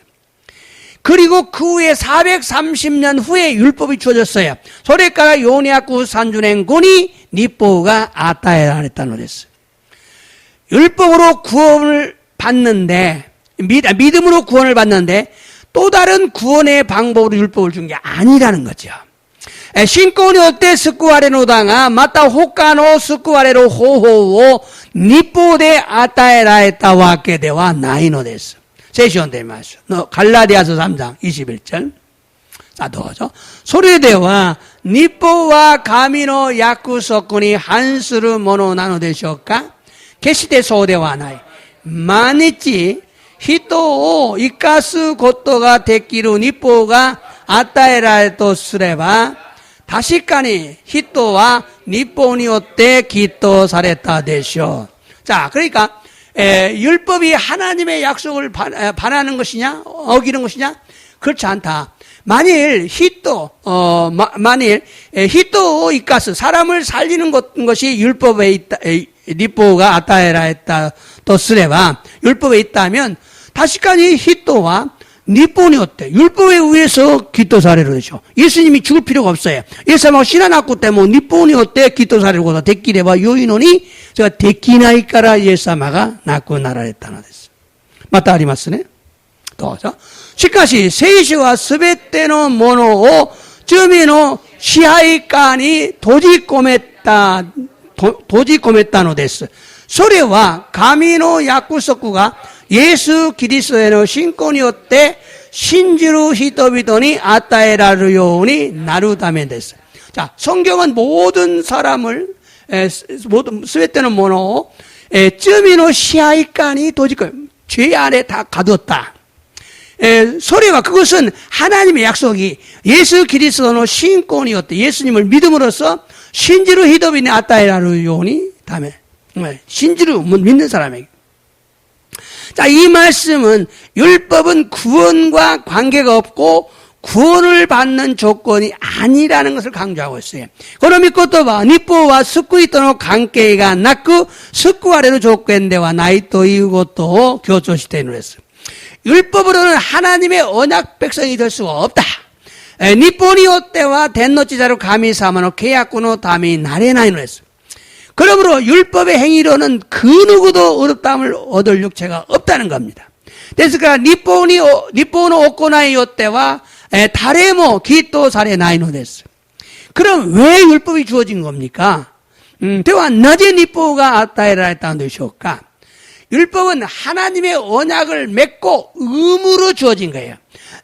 그리고 그 후에 430년 후에 율법이 주어졌어요. それから430年後に律法が与えられたのです. 율법으로 구원을 받는데 믿음으로 구원을 받는데 또 다른 구원의 방법으로 율법을 준 게 아니라는 거죠. 信仰によって救われるのだが、また他の救われる方法を律法で与えられたわけではないのです. 聖書を読んでみましょう. 갈라디아서 3장 21절. 자, 도와줘. それでは、律法は神の約束に反するものなのでしょうか? 決してそうではない. 毎日、人を生かすことができる律法が与えられるとすれば、確かに人は律法によってきっとされたでしょう. 자, 그러니까 율법이 하나님의 약속을 반하는 것이냐, 어기는 것이냐? 그렇지 않다. 만일 히토 이카스, 사람을 살리는 것이 율법에 있다, 니뽀가 아타에라 했다, 또 쓰레바, 율법에 있다면, 다시까지 히토와 니뽀니 어때? 율법에 의해서 기토사례로 되죠. 예수님이 죽을 필요가 없어요. 예수님하고 신앙났고 때문에 니뽀니 어때? 기토사례로고다 데끼레바 요인오니, 제가 데끼나이까라 예수様が 亡くなられたのです。またありますね。どうぞ。しかし、聖書はすべてのものを罪の支配下に閉じ込めたのです。それは神の約束がイエス・キリストへの信仰によって信じる人々に与えられるようになるためです。 자, 성경은 모든 사람을,すべてのものを罪の支配下に閉じ込め、죄 안에 다 가두었다. 소리와 그것은 하나님의 약속이 예수 그리스도의 신권이었대. 예수님을 믿음으로써 신지루 히도비니 아따이라는 요니 다음에 신지루 믿는 사람에게. 자, 이 말씀은 율법은 구원과 관계가 없고 구원을 받는 조건이 아니라는 것을 강조하고 있어요. 그럼 이ことは 니뽀와 스쿠이との関係がなく救われる条件ではないということを強調しているのです。 율법으로는 하나님의 언약 백성이 될 수가 없다. 니뽀니오 때와 덴노치자로 가미사마노 계약군노 담이 나레나이노 했어요. 그러므로 율법의 행위로는 그 누구도 의롭다함을 얻을 육체가 없다는 겁니다. 그래서 니뽀노 오코나이오 때와 다레모 기토 사레 나이노 됐어요. 그럼 왜 율법이 주어진 겁니까? 대와 나제 니뽀가 아따에라 했다는 것이올까? 율법은 하나님의 언약을 맺고 의무로 주어진 거예요.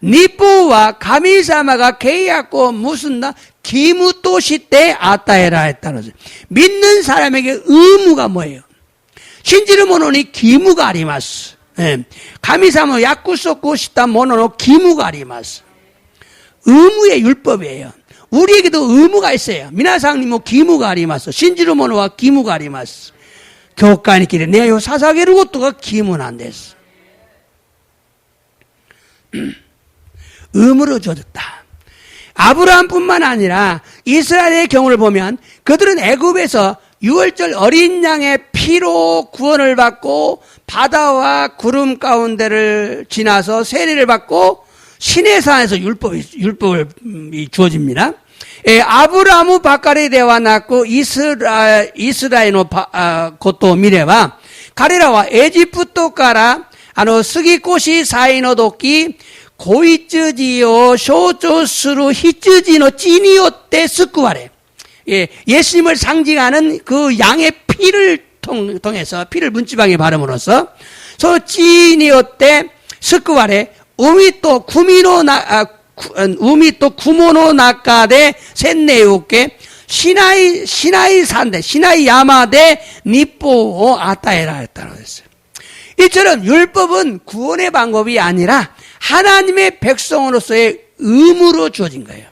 니뽀와 가미사마가 계약고 무슨 기무토시 때 아따에라 했다는 거죠. 믿는 사람에게 의무가 뭐예요? 신지르 모노니 기무가 아리마스. 가미사마 약구소고 싶다 모노노 기무가 아리마스. 의무의 율법이에요. 우리에게도 의무가 있어요. 미나상님 뭐 기무가 아리마스. 신지르 모노와 기무가 아리마스. 교회의 길에 내요 사사게를 것도가 기문 안 됐어. 의무로 주어졌다. 아브라함뿐만 아니라 이스라엘의 경우를 보면 그들은 애굽에서 유월절 어린 양의 피로 구원을 받고 바다와 구름 가운데를 지나서 세례를 받고 시내산에서 율법을 주어집니다. 아브라함 바카리 대와 낳고 이스라엘의 것도 미래와 가레라와 에집트から杉越サイの時子羊を象徴する羊の血によって救われ 예수님을 상징하는 그 양의 피를 통해서 피를 문지방에 바름으로써 소血によって救われ海と雲の中で洗礼を受けシナイ山で日報を与えられたのです。 이처럼 율법은 구원의 방법이 아니라 하나님의 백성으로서의 의무로 주어진 거예요.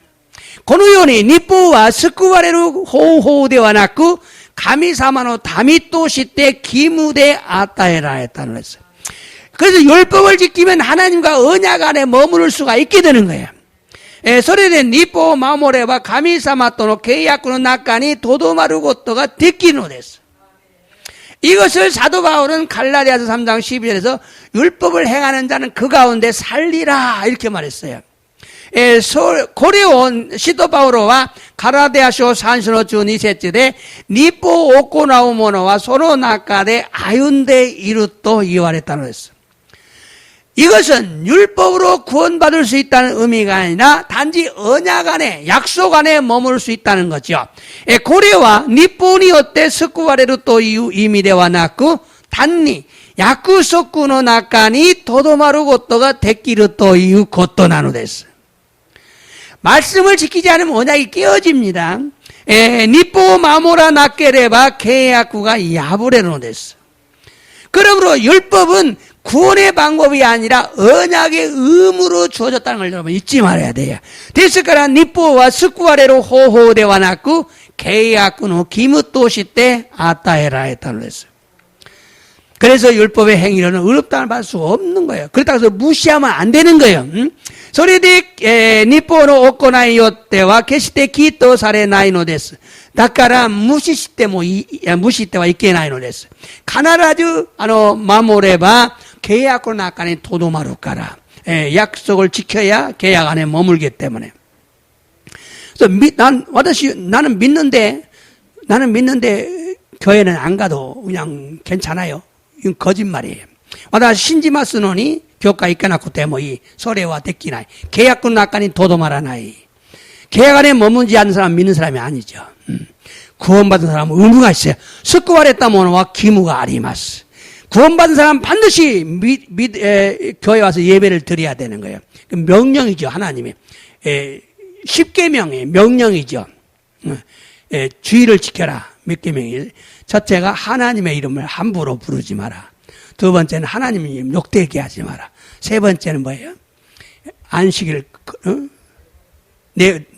このように日報は救われる方法ではなく神様の民として義務で与えられたのです。 그래서 율법을 지키면 하나님과 언약 안에 머무를 수가 있게 되는 거예요. それで日報を守れば神様との契約の中にとどまることができるのです。 이것을 사도 바울은 갈라디아서 3장 12절에서 율법을 행하는 자는 그 가운데 살리라 이렇게 말했어요. 고레온 시도 바울과 갈라디아서 3章12節で日報を行う者はその中で歩んでいると言われたのです。 이것은 율법으로 구원받을 수 있다는 의미가 아니라 단지 언약 안에 약속 안에 머물 수 있다는 거죠. 고레와 니뽀니 어때 스쿠와레루 또いう意味ではなく単に約束の中にとどまることができるということなのです。 말씀을 지키지 않으면 언약이 깨어집니다. 니뽀 마모라 나케레바 계약구가 야부레노 데스. 그러므로 율법은 구원의 방법이 아니라 언약의 의무로 주어졌다는 걸 여러분 잊지 말아야 돼요.ですから日報は救われる方法ではなく契約の義務として与えられたのです。 그래서 율법의 행위로는 의롭다함을 받을 수가 없는 거예요. 그렇다고 해서 무시하면 안 되는 거예요.それで、日本の行いよっては決してきっとされないのです。だから無視してはいけないのです。必ず、守れば契約の中にとどまるから、約束を지켜야 계약 안에 머물기 때문에. 그래서 나는 믿는데 교회는 안 가도 그냥 괜찮아요. 이건 거짓말이에요. 私信じますのに教会行かなくてもいい。それはできない。契約の中にとどまらない。契約안에 머물지 않는 사람 믿는 사람이 아니죠. 구원받은 사람은 의무가 있어요. 救われた者は義務があります. 구원받은 사람 반드시 교회 와서 예배를 드려야 되는 거예요. 명령이죠. 하나님의. 10계명의 명령이죠. 주의를 지켜라. 몇 계명이? 첫째가 하나님의 이름을 함부로 부르지 마라. 두 번째는 하나님의 이름 욕되게 하지 마라. 세 번째는 뭐예요? 안식일,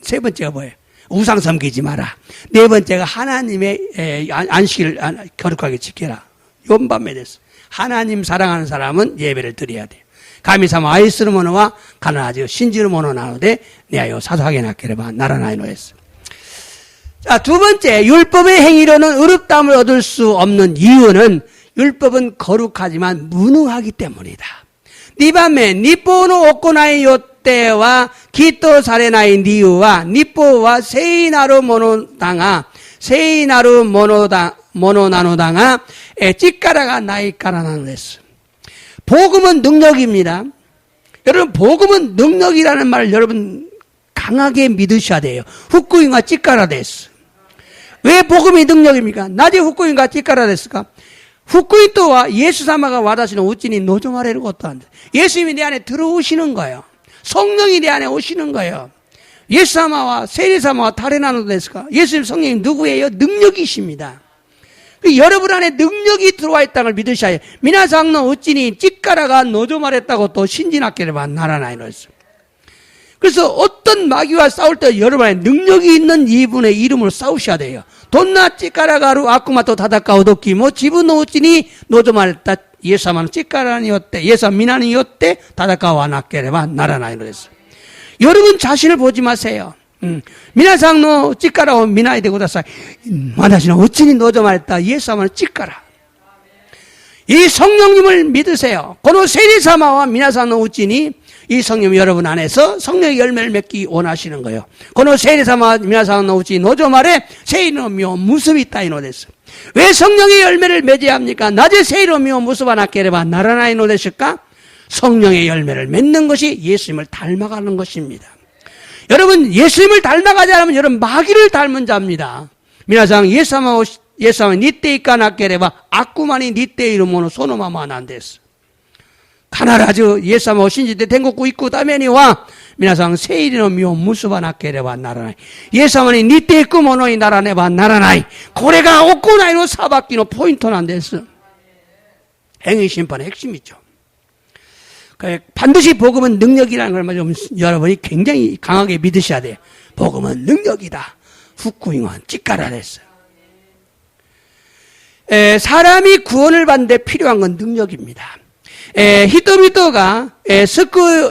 세 번째가 뭐예요? 우상 섬기지 마라. 네 번째가 하나님의 안식일 거룩하게 지켜라. 연밤에 됐어. 하나님 사랑하는 사람은 예배를 드려야 돼요. 가미사마 아이스르 모노와 가나아지요 신지르 모노 나노데 내하여 사소하게 낫게레바 나라나이노 했어. 자, 두 번째, 율법의 행위로는 의롭다함을 얻을 수 없는 이유는 율법은 거룩하지만 무능하기 때문이다. 니밤에 니뽀노 오코나이 요때와 기토 사레나이 니유와 니뽀와 세이나루 모노나노당아 찌까라가 나이까라나는 했어. 복음은 능력입니다. 여러분, 복음은 능력이라는 말을 여러분 강하게 믿으셔야 돼요. 후쿠인과 찌까라 됐어. 왜 복음이 능력입니까? 나제 후쿠인과 찌까라 됐을까? 후쿠인 또와 예수 사마가 와다시는 우찌니 노조마레를 것도 안 돼. 예수님이 내 안에 들어오시는 거예요. 성령이 내 안에 오시는 거예요. 예수 사마와 세리 사마와 다레나노 됐을까? 예수님 성령이 누구예요? 능력이십니다. 여러분 안에 능력이 들어와 있다는 걸 믿으셔야 해요. 미나상노 우찌니 찌까라가 노조마랬다고 또 신진학계를 나라나이노 했어요. 그래서 어떤 마귀와 싸울 때 여러분 안에 능력이 있는 이분의 이름으로 싸우셔야 돼요. 돈나 찌까라가루 아쿠마토 다다카오도키 뭐 지분노 우찌니 노조마랬다 예사만 찌까라니였대 예사 미나니였대 다다카와 나케레바 나라나이노 했어요. 여러분 자신을 보지 마세요. 미나상노 찌까라오 미나이 되고다사 와다시는 어찌니 노조마랬다 예사만 찌까라. 이 성령님을 믿으세요. 고노 세리사마와 미나상노 우찌니 이 성령 여러분 안에서 성령의 열매를 맺기 원하시는 거예요. 고노 세리사마 미나상노 우찌니 노조마레 세이노미오 무습이 따이노 됐어. 왜 성령의 열매를 맺어야 합니까? 낮에 세이노미오 무습아 나케레바 나라나이노 됐을까? 성령의 열매를 맺는 것이 예수님을 닮아가는 것입니다. 여러분 예수님을 닮아가지 않으면 여러분 마귀를 닮은 자입니다. 미나상 예사마 니테이까 나케레바 아쿠마니 니테 이름으로 소노마마 난데스. 가나라즈 예사마 신지대 tengoku 이쿠 다메니와 미나상 세이리노 미오 무스바 나케레바 나라나이. 예사마니 니테 이쿠 모노이 나라네바 나라나이. 고래가 오코나이노 사바키노 포인트 난데스. 행위 심판의 핵심이죠. 반드시 복음은 능력이라는 걸 좀 여러분이 굉장히 강하게 믿으셔야 돼요. 복음은 능력이다. 후쿠잉은 찌까라 됐어요. 사람이 구원을 받는데 필요한 건 능력입니다. 히토미토가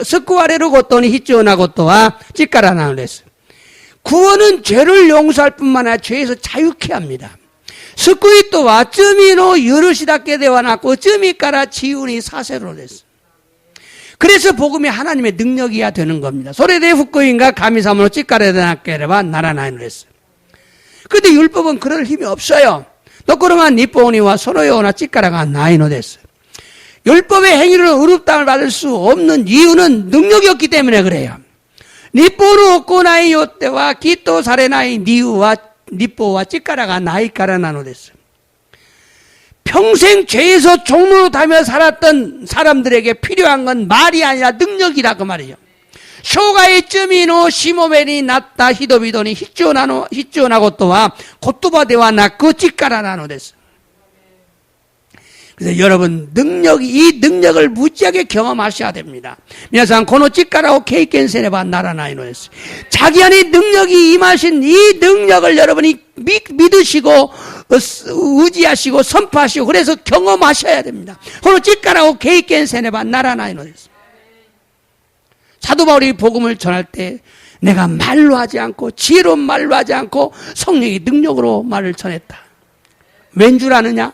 스쿠와레루 고토니 히치오나 고토와 찌까라 나는 됐어요. 구원은 죄를 용서할 뿐만 아니라 죄에서 자유케 합니다. 스쿠이토와 쯔미노 유르시다케 되와나고 쯔미까라 지운이 사세로 됐어요. 그래서 복음이 하나님의 능력이어야 되는 겁니다. 소레데 후쿠인가 가미사모노 찌까레다나케레바 나라나이노 했어요. 그런데 율법은 그럴 힘이 없어요. 너그러만 니뽀니와 소노요나 찌까라가 나이노 됐어요. 율법의 행위로 의롭다함을 받을 수 없는 이유는 능력이 없기 때문에 그래요. 니뽀노 오코나이 요때와 기토 사레나이 니우와 니뽀와 찌까라가 나이까라나노 됐어요. 평생 죄에서 종로로 다며 살았던 사람들에게 필요한 건 말이 아니라 능력이다 그 말이에요. 쇼가의 쯤이노 시모베니 났다 히도비도니 히치오나고 또와 고토바데와 나그 찌까라나노 됐어. 그래서 여러분 이 능력을 무지하게 경험하셔야 됩니다.皆さん 고노 찌까라오 케이켄세레바 나라나이노 했어. 자기 안에 능력이 임하신 이 능력을 여러분이 믿으시고 의지하시고 선포하시고 그래서 경험하셔야 됩니다. 그리고 찌까라고 개입견 세네바 나라나이노 됐습니다. 사도 바울이 복음을 전할 때 내가 말로 하지 않고 지혜로운 말로 하지 않고 성령의 능력으로 말을 전했다. 왠 줄 아느냐?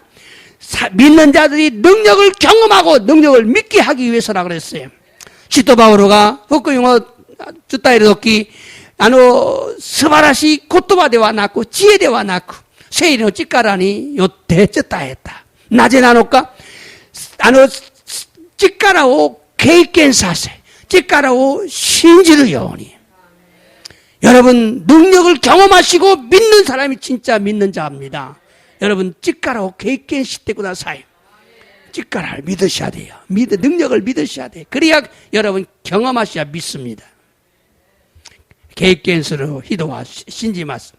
믿는 자들이 능력을 경험하고 능력을 믿게 하기 위해서라 그랬어요. 시토 바오로가 흑구용어 주따이를 듣기 스바라시 고토바대와 낳고 지혜대와 낳고 세일의 찌까라니 요때 쩌다 했다. 낮에 나놓까 찌까라오 개입견 사세 찌까라오 신지르 여원이. 여러분 능력을 경험하시고 믿는 사람이 진짜 믿는 자입니다. 여러분 찌까라오 개입견 시대구나 사이. 찌까라를 믿으셔야 돼요. 능력을 믿으셔야 돼요. 그래야 여러분 경험하셔야 믿습니다. 개입견스로 히도와 신지마스.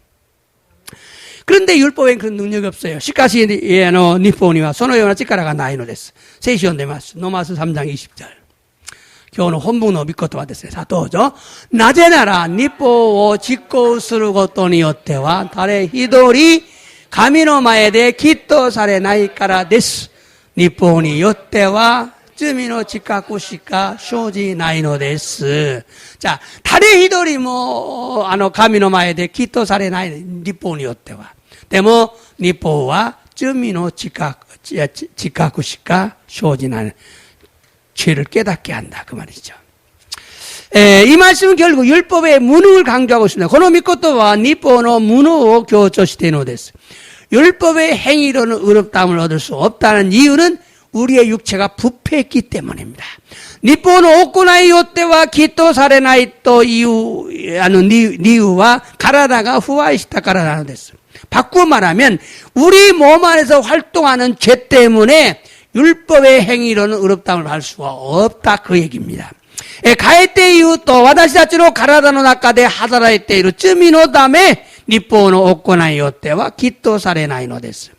그런데 율법엔 그런 능력이 없어요. 시카시 니포니와 소노요나 찌까라가 나이노 데스. 세이시온데마스. 노마스 3장 20절. 교훈은 혼북노 믿고도 됐어요. 사도죠. 나제나라 니포오 짓고 쓰ることによっては誰一人神の前できっとされないからです。日報によっては罪の自覚しか生じないのです。자、誰一人も神の前できっとされない日報によっては。でも日報は罪の自覚しか生じない。 죄를 깨닫게 한다 그 말이죠. 이 말씀은 결국 율법의 무능을 강조하고 있습니다.この御言は日報の無能を強調しているのです. 율법의 행위로는 의롭다함을 얻을 수 없다는 이유는 우리의 육체가 부패했기 때문입니다. 日報の行いよってはきっとされないという理由は体が腐敗したからなのです. 바꾸어 말하면 우리 몸 안에서 활동하는 죄 때문에 율법의 행위로는 의롭다함을 받을 수가 없다 그 얘기입니다. 帰って言うと私たちの体の中で働いている罪のため律法の行いよってはきっとされないのです.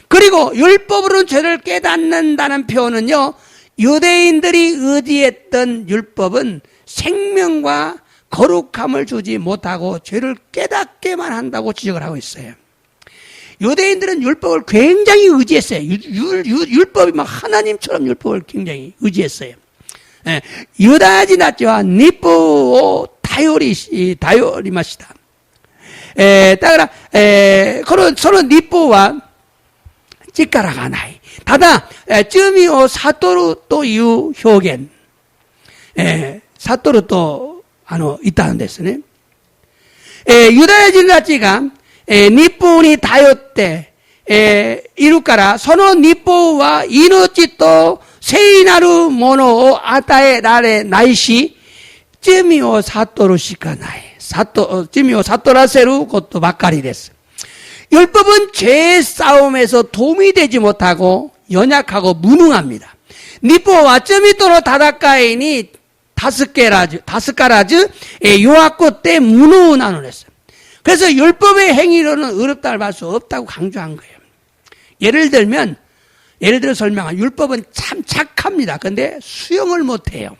그리고 율법으로 죄를 깨닫는다는 표현은요. 유대인들이 의지했던 율법은 생명과 거룩함을 주지 못하고 죄를 깨닫게만 한다고 지적을 하고 있어요. 유대인들은 율법을 굉장히 의지했어요. 율법이 막 하나님처럼 율법을 굉장히 의지했어요. 유다 지나치와 니뽀 다요리 마시다. 따라 서로 니뽀와 찌까라가 나이. 다다 쯔미오 사토루 또 유 표현. 사토루 또 있다는 데스네. 유다 지나치가日報に頼っているから、その日報は命と聖なるものを与えられないし、罪を悟るしかない。罪を悟らせることばかりです. 율법은 죄의 싸움에서 도움이 되지 못하고 연약하고 무능합니다. 니포와 쯔미토노 다다카이니 다스카라즈 요하코 때 무능하노 했어요. 그래서 율법의 행위로는 의롭다를 받을 수 없다고 강조한 거예요. 예를 들어 설명한 율법은 참 착합니다. 그런데 수용을 못해요.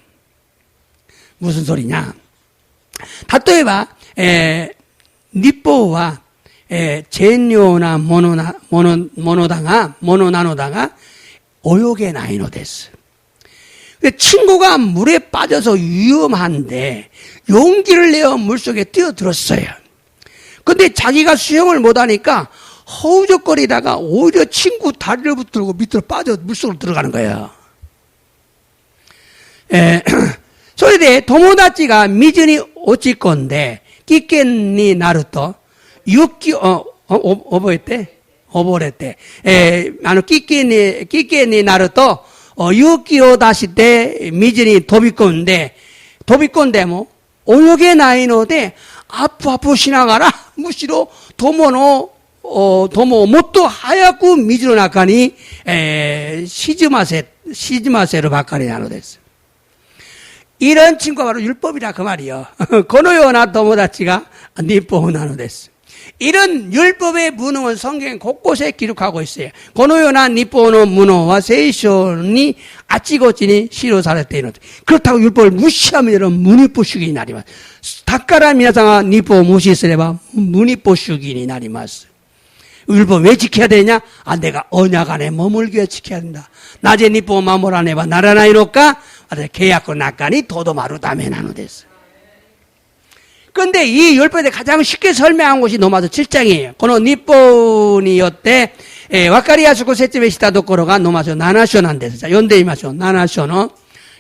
무슨 소리냐? 例えば、日報は、善良なものなのだが泳げないのです. 친구가 물에 빠져서 위험한데 용기를 내어 물속에 뛰어들었어요. 근데 자기가 수영을 못하니까 허우적거리다가 오히려 친구 다리를 붙들고 밑으로 빠져 물속으로 들어가는 거예요. それで友達が水に落ち込んで危険になると溺れて危険になると勇気を出して水に飛び込んでも泳げないのでアップアップしながらむしろ友をもっと早く水の中に沈ませるばかりなのです. 이런 친구가 바로 율법이라 그 말이요. このような友達が律法なのです. 이런 율법의 무능은 성경 곳곳에 기록하고 있어요. このような律法の無能は聖書にあちこちに記されている. 그렇다고 율법을 무시하면 여러분 무니포슈기になります. だから皆さんが律法を無視すれば無ニポ主義になります. 율법 왜 지켜야 되냐? 아, 내가 언약 안에 머물기 위해 지켜야 된다. 낮에 니뽀 마모라 네바 나라나이로까? 계약고 낙간이 도도마루 다메 나누됐어. 근데 이 율법에 대해 가장 쉽게 설명한 곳이 로마서 7장이에요.この 니뽀니 요때 わかりやすく説明したところが 로마서 7章なんです。じゃあ読んでみましょう。7章の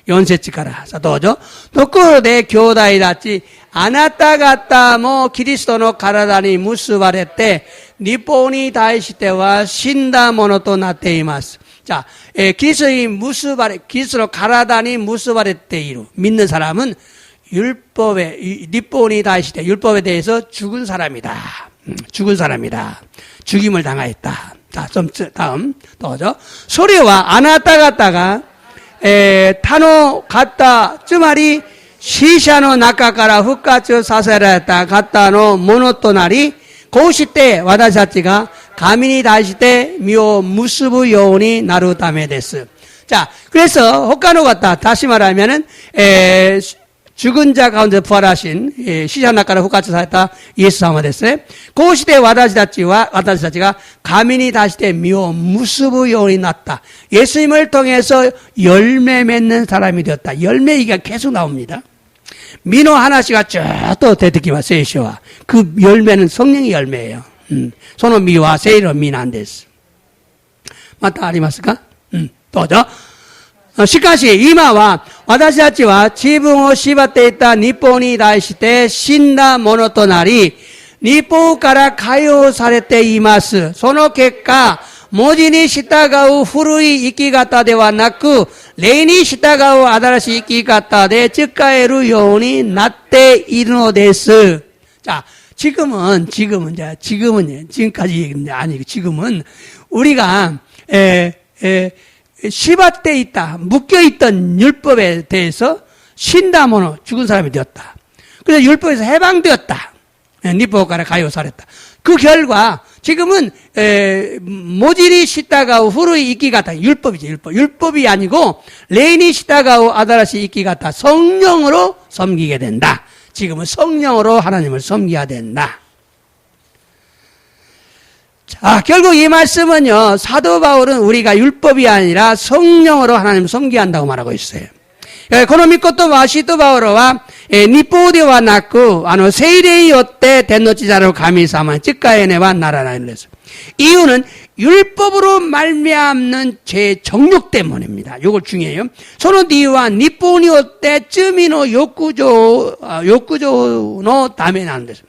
4節からさあどうぞ。ところで兄弟たち、あなた方もキリストの体に結ばれて、立法に対しては死んだものとなっています。 자, 그리스도 가라다니 무스바레ている 믿는 사람은 율법에, 리본이 다시 때 율법에 대해서 죽은 사람이다. 죽은 사람이다. 죽임을 당하였다. 자, 좀 다음 또죠. 소리와 아나타 갔다가 타노 갔다. つまり 死者の中から復活させられた方のものとなり、こうして私たちが神に対して身を結ぶようになるためです. 자, 그래서 혹가노 같다. 다시 말하면은 죽은 자 가운데 부활하신 시샤나카라 후카츠사했다 예수様ですね. こうして私たちが神に対して身を結ぶようになった. 예수님을 통해서 열매 맺는 사람이 되었다. 열매 얘기가 계속 나옵니다. 민호 하나씩가 쭉 또 대듣기와 세이쇼와 그 열매는 성령의 열매예요. その実は聖の実なんです。またありますか？どうぞ。しかし今は私たちは自分を縛っていた律法に対して死んだものとなり、律法から解放されています。その結果、文字に従う古い生き方ではなく、霊に従う新しい生き方で使えるようになっているのです。 자, 지금까지 얘기인데, 아니, 지금은 우리가, 시바돼 있다, 묶여있던 율법에 대해서 신다모노 죽은 사람이 되었다. 그래서 율법에서 해방되었다. 니포가라 가요사랬다. 그 결과, 지금은, 모질이 시다가우 후루이 이끼 같다. 율법이지, 율법. 율법이 아니고, 레인이 시다가우 아다라시 이끼 같다. 성령으로 섬기게 된다. 지금은 성령으로 하나님을 섬겨야 된다. 자, 결국 이 말씀은요, 사도 바울은 우리가 율법이 아니라 성령으로 하나님을 섬겨야 한다고 말하고 있어요. この御言葉は使徒パウロは、律法ではなく、聖霊によって天の地자를神様に仕えねばならないのです. 이유는 율법으로 말미암는 제 정욕 때문입니다. 이걸 중요해요. その理由は律法によって罪の欲情のためなんです.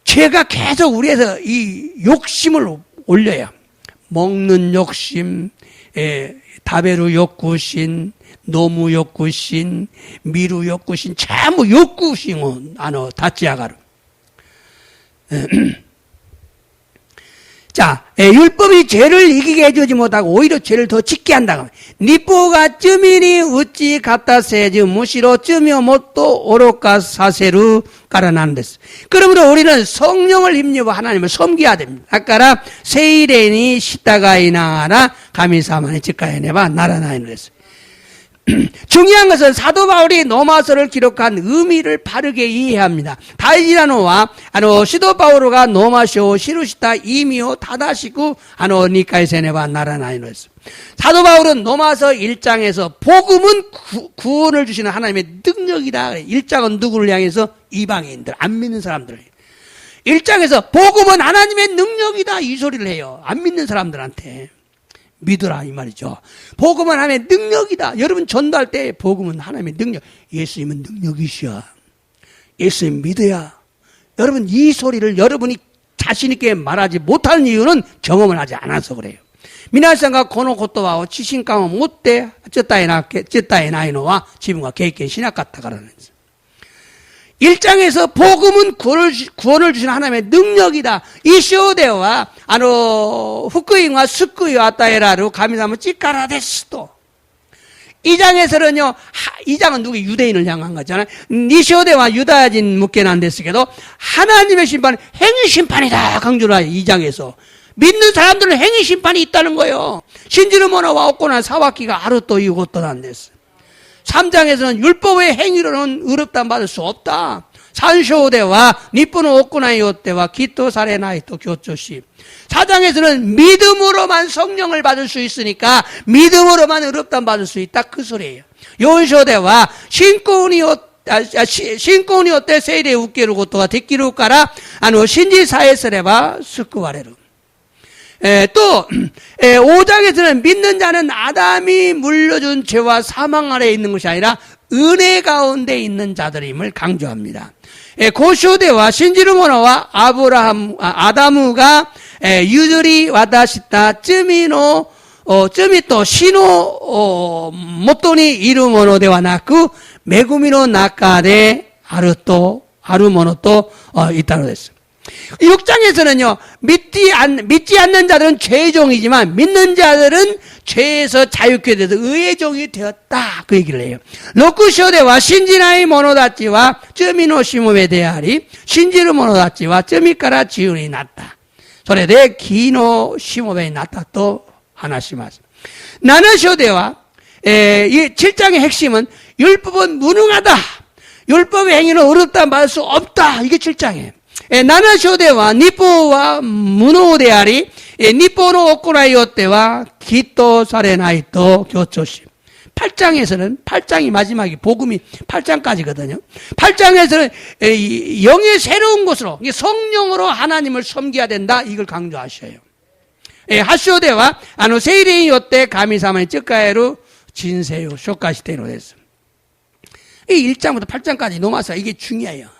죄가 계속 우리에서 이 욕심을 올려요. 먹는 욕심, 다베루 욕구신, 노무 욕구신, 미루 욕구신, 전부 욕구신, 다치아가루. 자, 율법이 죄를 이기게 해주지 못하고 오히려 죄를 더 짓게 한다고. 니포가 쯔미니 우찌 갖다세지 무시로 쯔미오 못도 오로까 사세루 가라나는 데스. 그러므로 우리는 성령을 힘입어 하나님을 섬겨야 됩니다. 아까라 세이레니 시다가이나라 가미사마니 직가해내봐 나라나이는 데스. 중요한 것은 사도 바울이 로마서를 기록한 의미를 바르게 이해해야 합니다. 다이지라노와 시도 바울가 로마쇼 시루시타 이미오 타다시고 니카이세네바 나라나이노스. 사도 바울은 로마서 1장에서 복음은 구원을 주시는 하나님의 능력이다. 1장은 누구를 향해서? 이방인들, 안 믿는 사람들. 1장에서 복음은 하나님의 능력이다. 이 소리를 해요. 안 믿는 사람들한테. 믿으라 이 말이죠. 복음은 하나님의 능력이다. 여러분 전도할 때 복음은 하나님의 능력. 예수님은 능력이시야. 예수님 믿어야. 여러분 이 소리를 여러분이 자신 있게 말하지 못하는 이유는 경험을 하지 않아서 그래요. 미나상과 고노고토와 치신강은 못돼 쯔따에 나이노와 지분과 계획된 신학 같다 가라는 거죠. 1장에서 복음은 구원을 주시는 하나님의 능력이다. 이쇼데와 후쿠잉과 스쿠이와 따에라루 가미사무 찌까라 데스도. 2장에서는요, 2장은 누구 유대인을 향한 거잖아요. 이쇼데와 유다야진 묻게난 데스게도 하나님의 심판은 행위 심판이다 강조를 해요. 2장에서. 믿는 사람들은 행위 심판이 있다는 거예요. 신지는 모나와 없고나 사와키가 하루 또 이곳 또 난 데스. 3장에서는 율법의 행위로는 의롭다 받을 수 없다. 산쇼대와 니뿌노 오꾸나이 요때와 기토 사레나이 또 교조시. 4장에서는 믿음으로만 성령을 받을 수 있으니까 믿음으로만 의롭다함 받을 수 있다 그 소리예요. 요쇼대와 신고니 어때 세일에 웃기루 고토가 데끼루 까라 신지 사에서래봐 스쿠와레루. 또 5장에서는 믿는 자는 아담이 물려준 죄와 사망 아래에 있는 것이 아니라 은혜 가운데 있는 자들임을 강조합니다. 고쇼대와 신지르모노와 아다무가 유들이 와다시다 쯔미노 쯔미또 시노 모토니 이루모노 데와 나쿠 메구미노 나카데 아루모노 있다고 됐어요. 6장에서는요, 믿지 않는 자들은 죄의 종이지만 믿는 자들은 죄에서 자유케 돼서 의의 종이 되었다. 그 얘기를 해요. 로쿠쇼데와 신지나이 모노다치와 쯔미노 시모메 데아리 신지르 모노다치와 쯔미카라 지운이 났다. 소레데 기노 시모메 났다 또 하나시마스. 나나쇼데와 이 7장의 핵심은 율법은 무능하다. 율법의 행위는 어렵다 말할 수 없다. 이게 7장이에요. 나나쇼대와 니뽀와 무노데아리 니뽀노 오쿠나이오때와 기토 사레나이토 교초시. 8장에서는 8장이 마지막이 복음이 8장까지거든요. 8장에서는 영의 새로운 곳으로 성령으로 하나님을 섬겨야 된다. 이걸 강조하셔요. 하쇼대와 세이레이 요때 가미사마니 쯔카에루 진세요 쇼카시테로 됐어. 이 1장부터 8장까지 노마사 이게 중요해요.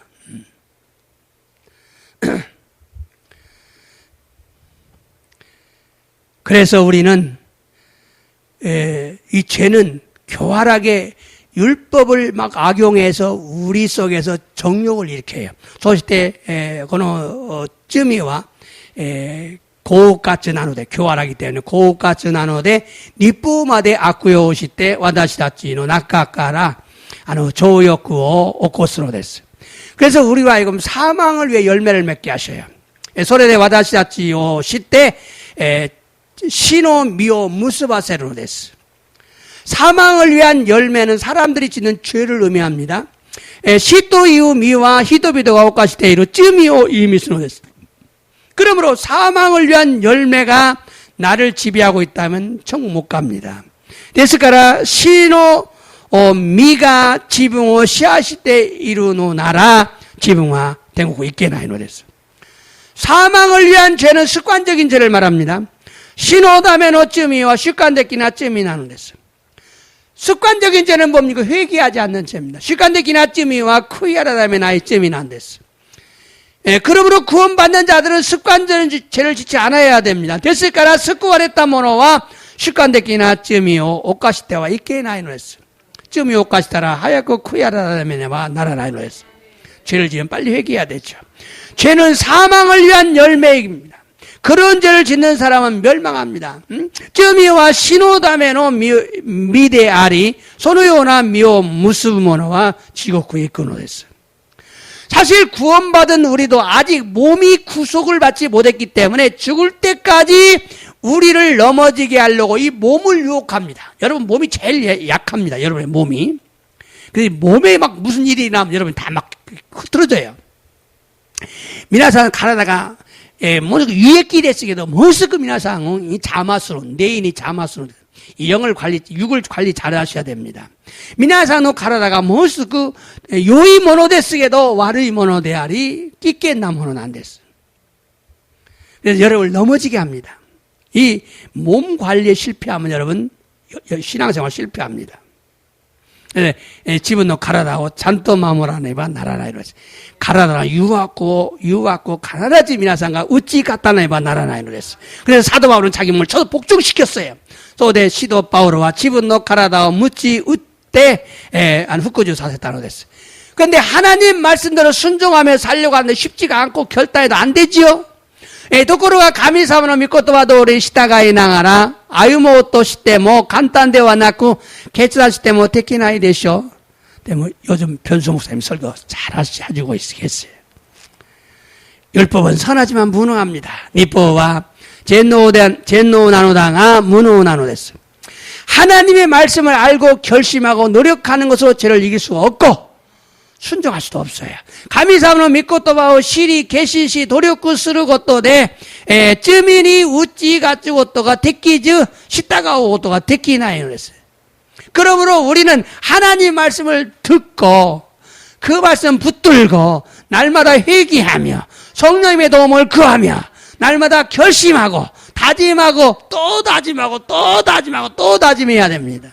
그래서 우리는 이 죄는 교활하게 율법을 막 악용해서 우리 속에서 정욕을 일으켜요. 소시때 쯔미와 고우까츠 나노데 교활하기 때문에 고우까츠 나노데 니뿌마데 아쿠요 오시때 와다시다치노 나카까라 조욕구오 오코스로 됐어요. 그래서 우리와 하여금 사망을 위해 열매를 맺게 하셔요. 소레데 와다시다치요 시때 시노 미오 무스바세로 됐어. 사망을 위한 열매는 사람들이 짓는 죄를 의미합니다. 시토 이후 미와 히도비도가 오카시테이로 쯔미오 이미스노 됐어. 그러므로 사망을 위한 열매가 나를 지배하고 있다면 천국 못 갑니다. 데스카라 시노 미가 지붕오 시아시테 이루노 나라 지붕화 된국고 있게나이노 됐어. 사망을 위한 죄는 습관적인 죄를 말합니다. 신호다메노 쯔미와 습관되기나 쯔미나는 됐어. 습관적인 죄는 뭡니까? 회개하지 않는 죄입니다. 습관되기나 쯔미와 쿠이아라다메나의 쯔미난 됐어. 그러므로 구원받는 자들은 습관적인 죄를 짓지 않아야 됩니다. 됐을까라 스쿠와레타 모노와 습관되기나 쯔미오 오카시테와 있게나이노 했어. 쯔미 오카시타라 하얗고 쿠야라다메네와 나라나이노 했어. 죄를 지으면 빨리 회개해야 되죠. 죄는 사망을 위한 열매입니다. 그런 죄를 짓는 사람은 멸망합니다. 쯔미와 시노다메노 미데아리 소노요나 미오 무스모노와 지고쿠에 끊어냈어요. 사실 구원받은 우리도 아직 몸이 구속을 받지 못했기 때문에 죽을 때까지 우리를 넘어지게 하려고 이 몸을 유혹합니다. 여러분 몸이 제일 약합니다. 여러분의 몸이. 그래서 몸에 막 무슨 일이 나면 여러분 다 막 흐트러져요. 미나상 가라다가 뭐지 유익기 됐으게도 뭐스그 미나상 이 자마스러운 내인이 자마스러운 이 육을 관리 잘 하셔야 됩니다. 미나상노 가라다가 뭐스그 요이 모노 됐으게도 와르이 모노 데아리 끼깼나 모노는 안 됐어. 그래서 여러분을 넘어지게 합니다. 이 몸 관리에 실패하면 여러분 신앙생활 실패합니다. 집은 너 가라다오 잔또 마모라네바 나라나 이러지. 가라다라 유왔고 가라다지 미나상가 우찌 갖다네바 나라나 이랬어. 그래서 사도 바울은 자기 몸을 쳐서 복종시켰어요. 소대 시도 바울과 집은 너 가라다오 무찌 우때 안 후쿠주 사세다노 됐어. 그런데 하나님 말씀대로 순종하며 살려고 하는데 쉽지가 않고 결단해도 안 되지요. 도코로가 가미사모노 미코토와도 오래 시다가이 나가라 아유모 또 시때모 간단대와 낳고 개츠단 시때모 테키나이 되쇼. 때문에 요즘 변수 목사님 설교 잘 해주고 있겠어요. 율법은 선하지만 무능합니다. 니뽀와 젠노 나노당아 무노 나노 됐어. 하나님의 말씀을 알고 결심하고 노력하는 것으로 죄를 이길 수가 없고 순종할 수도 없어요. 가미사는 믿고 또 바오 시리 계신시 도력구 쓰르고 또대 쯔민이 우찌 가지고 또가 택기즈 시다가 오고 또가 택기나요 그랬어요. 그러므로 우리는 하나님 말씀을 듣고 그 말씀 붙들고 날마다 회개하며 성령님의 도움을 구하며 날마다 결심하고 다짐하고 또 다짐하고 또 다짐하고 또 다짐해야 됩니다.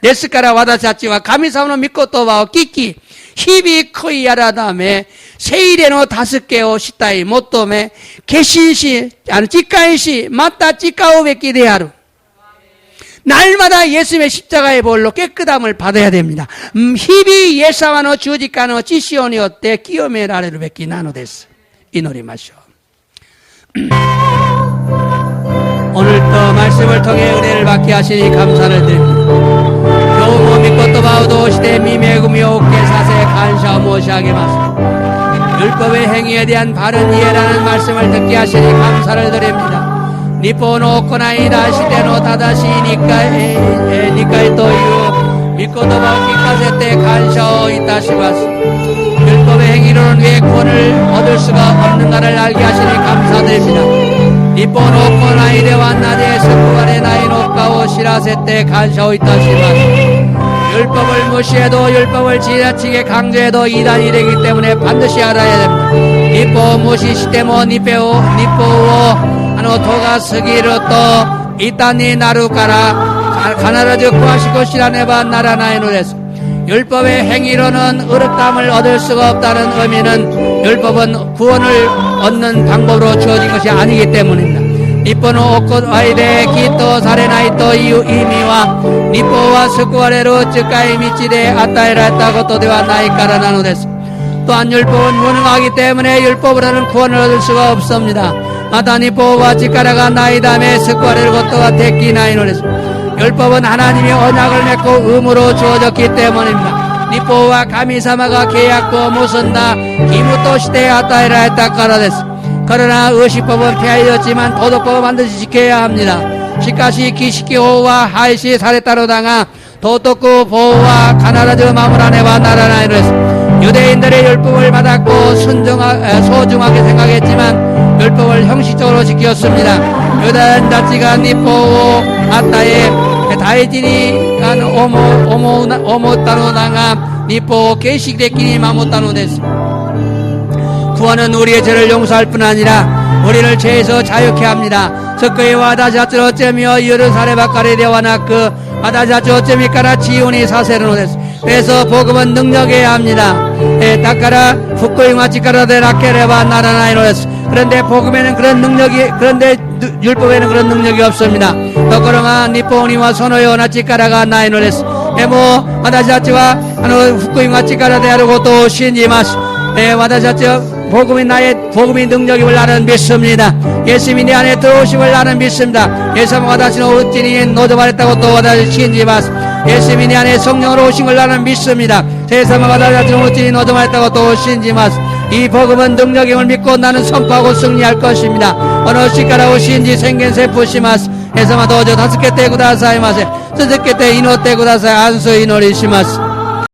네스카라 와다자치와 가미사우노 믿고 또 바오 끼끼 히비 커이야라 다음에 세일에노 5개오 시타이 못도메 개신시 찌까이시 맞다 찌까오베끼 대하루 날마다 예수님의 십자가의 볼로 깨끗함을 받아야 됩니다. 히비 예사와노 주지까노 찌시오니어때 끼오메라레를 뵙기 나노데스 이 노래 마셔. 오늘도 말씀을 통해 은혜를 받게 하시니 감사를 드립니다. 교우모 믿고 또 바우도 시대 미매구미 옥계 사세 간샤 모시하게 마소서. 율법의 행위에 대한 바른 이해라는 말씀을 듣게 하시니 감사를 드립니다. 니포노 코나이다 시대노 다다시 니까이 또유 믿고 또 바우 기카세 때 간샤 이따시마스. 율법의 행위로는 왜 구원을 얻을 수가 없는가를 알게 하시니 감사드립니다. 니포노 코나이데 완나데 스쿠가레 나이노카오 시라세 때 간샤 이따시마스. 율법을 무시해도 율법을 지나치게 강조해도 이단이 되기 때문에 반드시 알아야 됩니다. 니포 무시 시테모 니페오 니포오 도가 스기로 또 이단이 나루까라 가나라즈 구하시고 시라네바 나라나의 노래스. 율법의 행위로는 의롭다함을 얻을 수가 없다는 의미는 율법은 구원을 얻는 방법으로 주어진 것이 아니기 때문입니다. 니포노 오코 아이데 기토 사레나이토 이미와 니포와 스쿠아레로 쯔카이 미치데 아타이라했다고 또대와 나이까라 나노데스. 또한 율법은 무능하기 때문에 율법으로는 구원을 얻을 수가 없습니다. 마타 니포와 찌까라가 나이다메 스쿠아레를 고토와 택기 나이노데스. 율법은 하나님이 언약을 맺고 의무로 주어졌기 때문입니다. 니포와 가미사마가 계약고 무슨다 기무토 시대에 아타이라 했다까라데스. 그러나 의식법은 폐하였지만 도덕법은 반드시 지켜야 합니다. 시카시 기시키호와 하이시 사레타로 당하 도덕구 보호와 가나라즈 마무라네와 나라나이르스. 유대인들의 율법을 받았고 소중하게 생각했지만 율법을 형식적으로 지켰습니다. 유다인 자치가 니포오 아따에 다이지니 오모따노 당하 니포 계식대끼니 마모따노 데스. 구원은 우리의 죄를 용서할 뿐 아니라 우리를 죄에서 자유케 합니다. 석거의 와다자츠로 어쩌며 예루살렘 바까리 대와나그 와다자츠 어쩌미까라 지훈이 사세르노 데스. 그래서 복음은 능력해야 합니다. 다까라 후쿠이 마치까라데 라케레바 나라나이노데스. 그런데 복음에는 그런 능력이 그런데 율법에는 그런 능력이 없습니다. 더그러마 니포니와 소노요 나치까라가 나이노데스. 에모 와다자츠와 후쿠이 마치까라데 하르고 또 신지마스. 와다자츠 복음이 능력임을 나는 믿습니다. 예수님이 내 안에 들어오심을 나는 믿습니다. 예수님 와다시는 오르지니 노도말했다고 또 와다시 신지마스. 예수님이 내 안에 성령으로 오신 걸 나는 믿습니다. 세상에 와다시는 오르지니 노도말했다고 또 신지마스. 이 복음은 능력임을 믿고 나는 선포하고 승리할 것입니다. 어느 시가라고 신지 생겐세 푸시마스. 해서마 도저 다섯 개 떼고 다사이마세. 스스케 때 이노 떼고 다사이 안수 이노리시마스.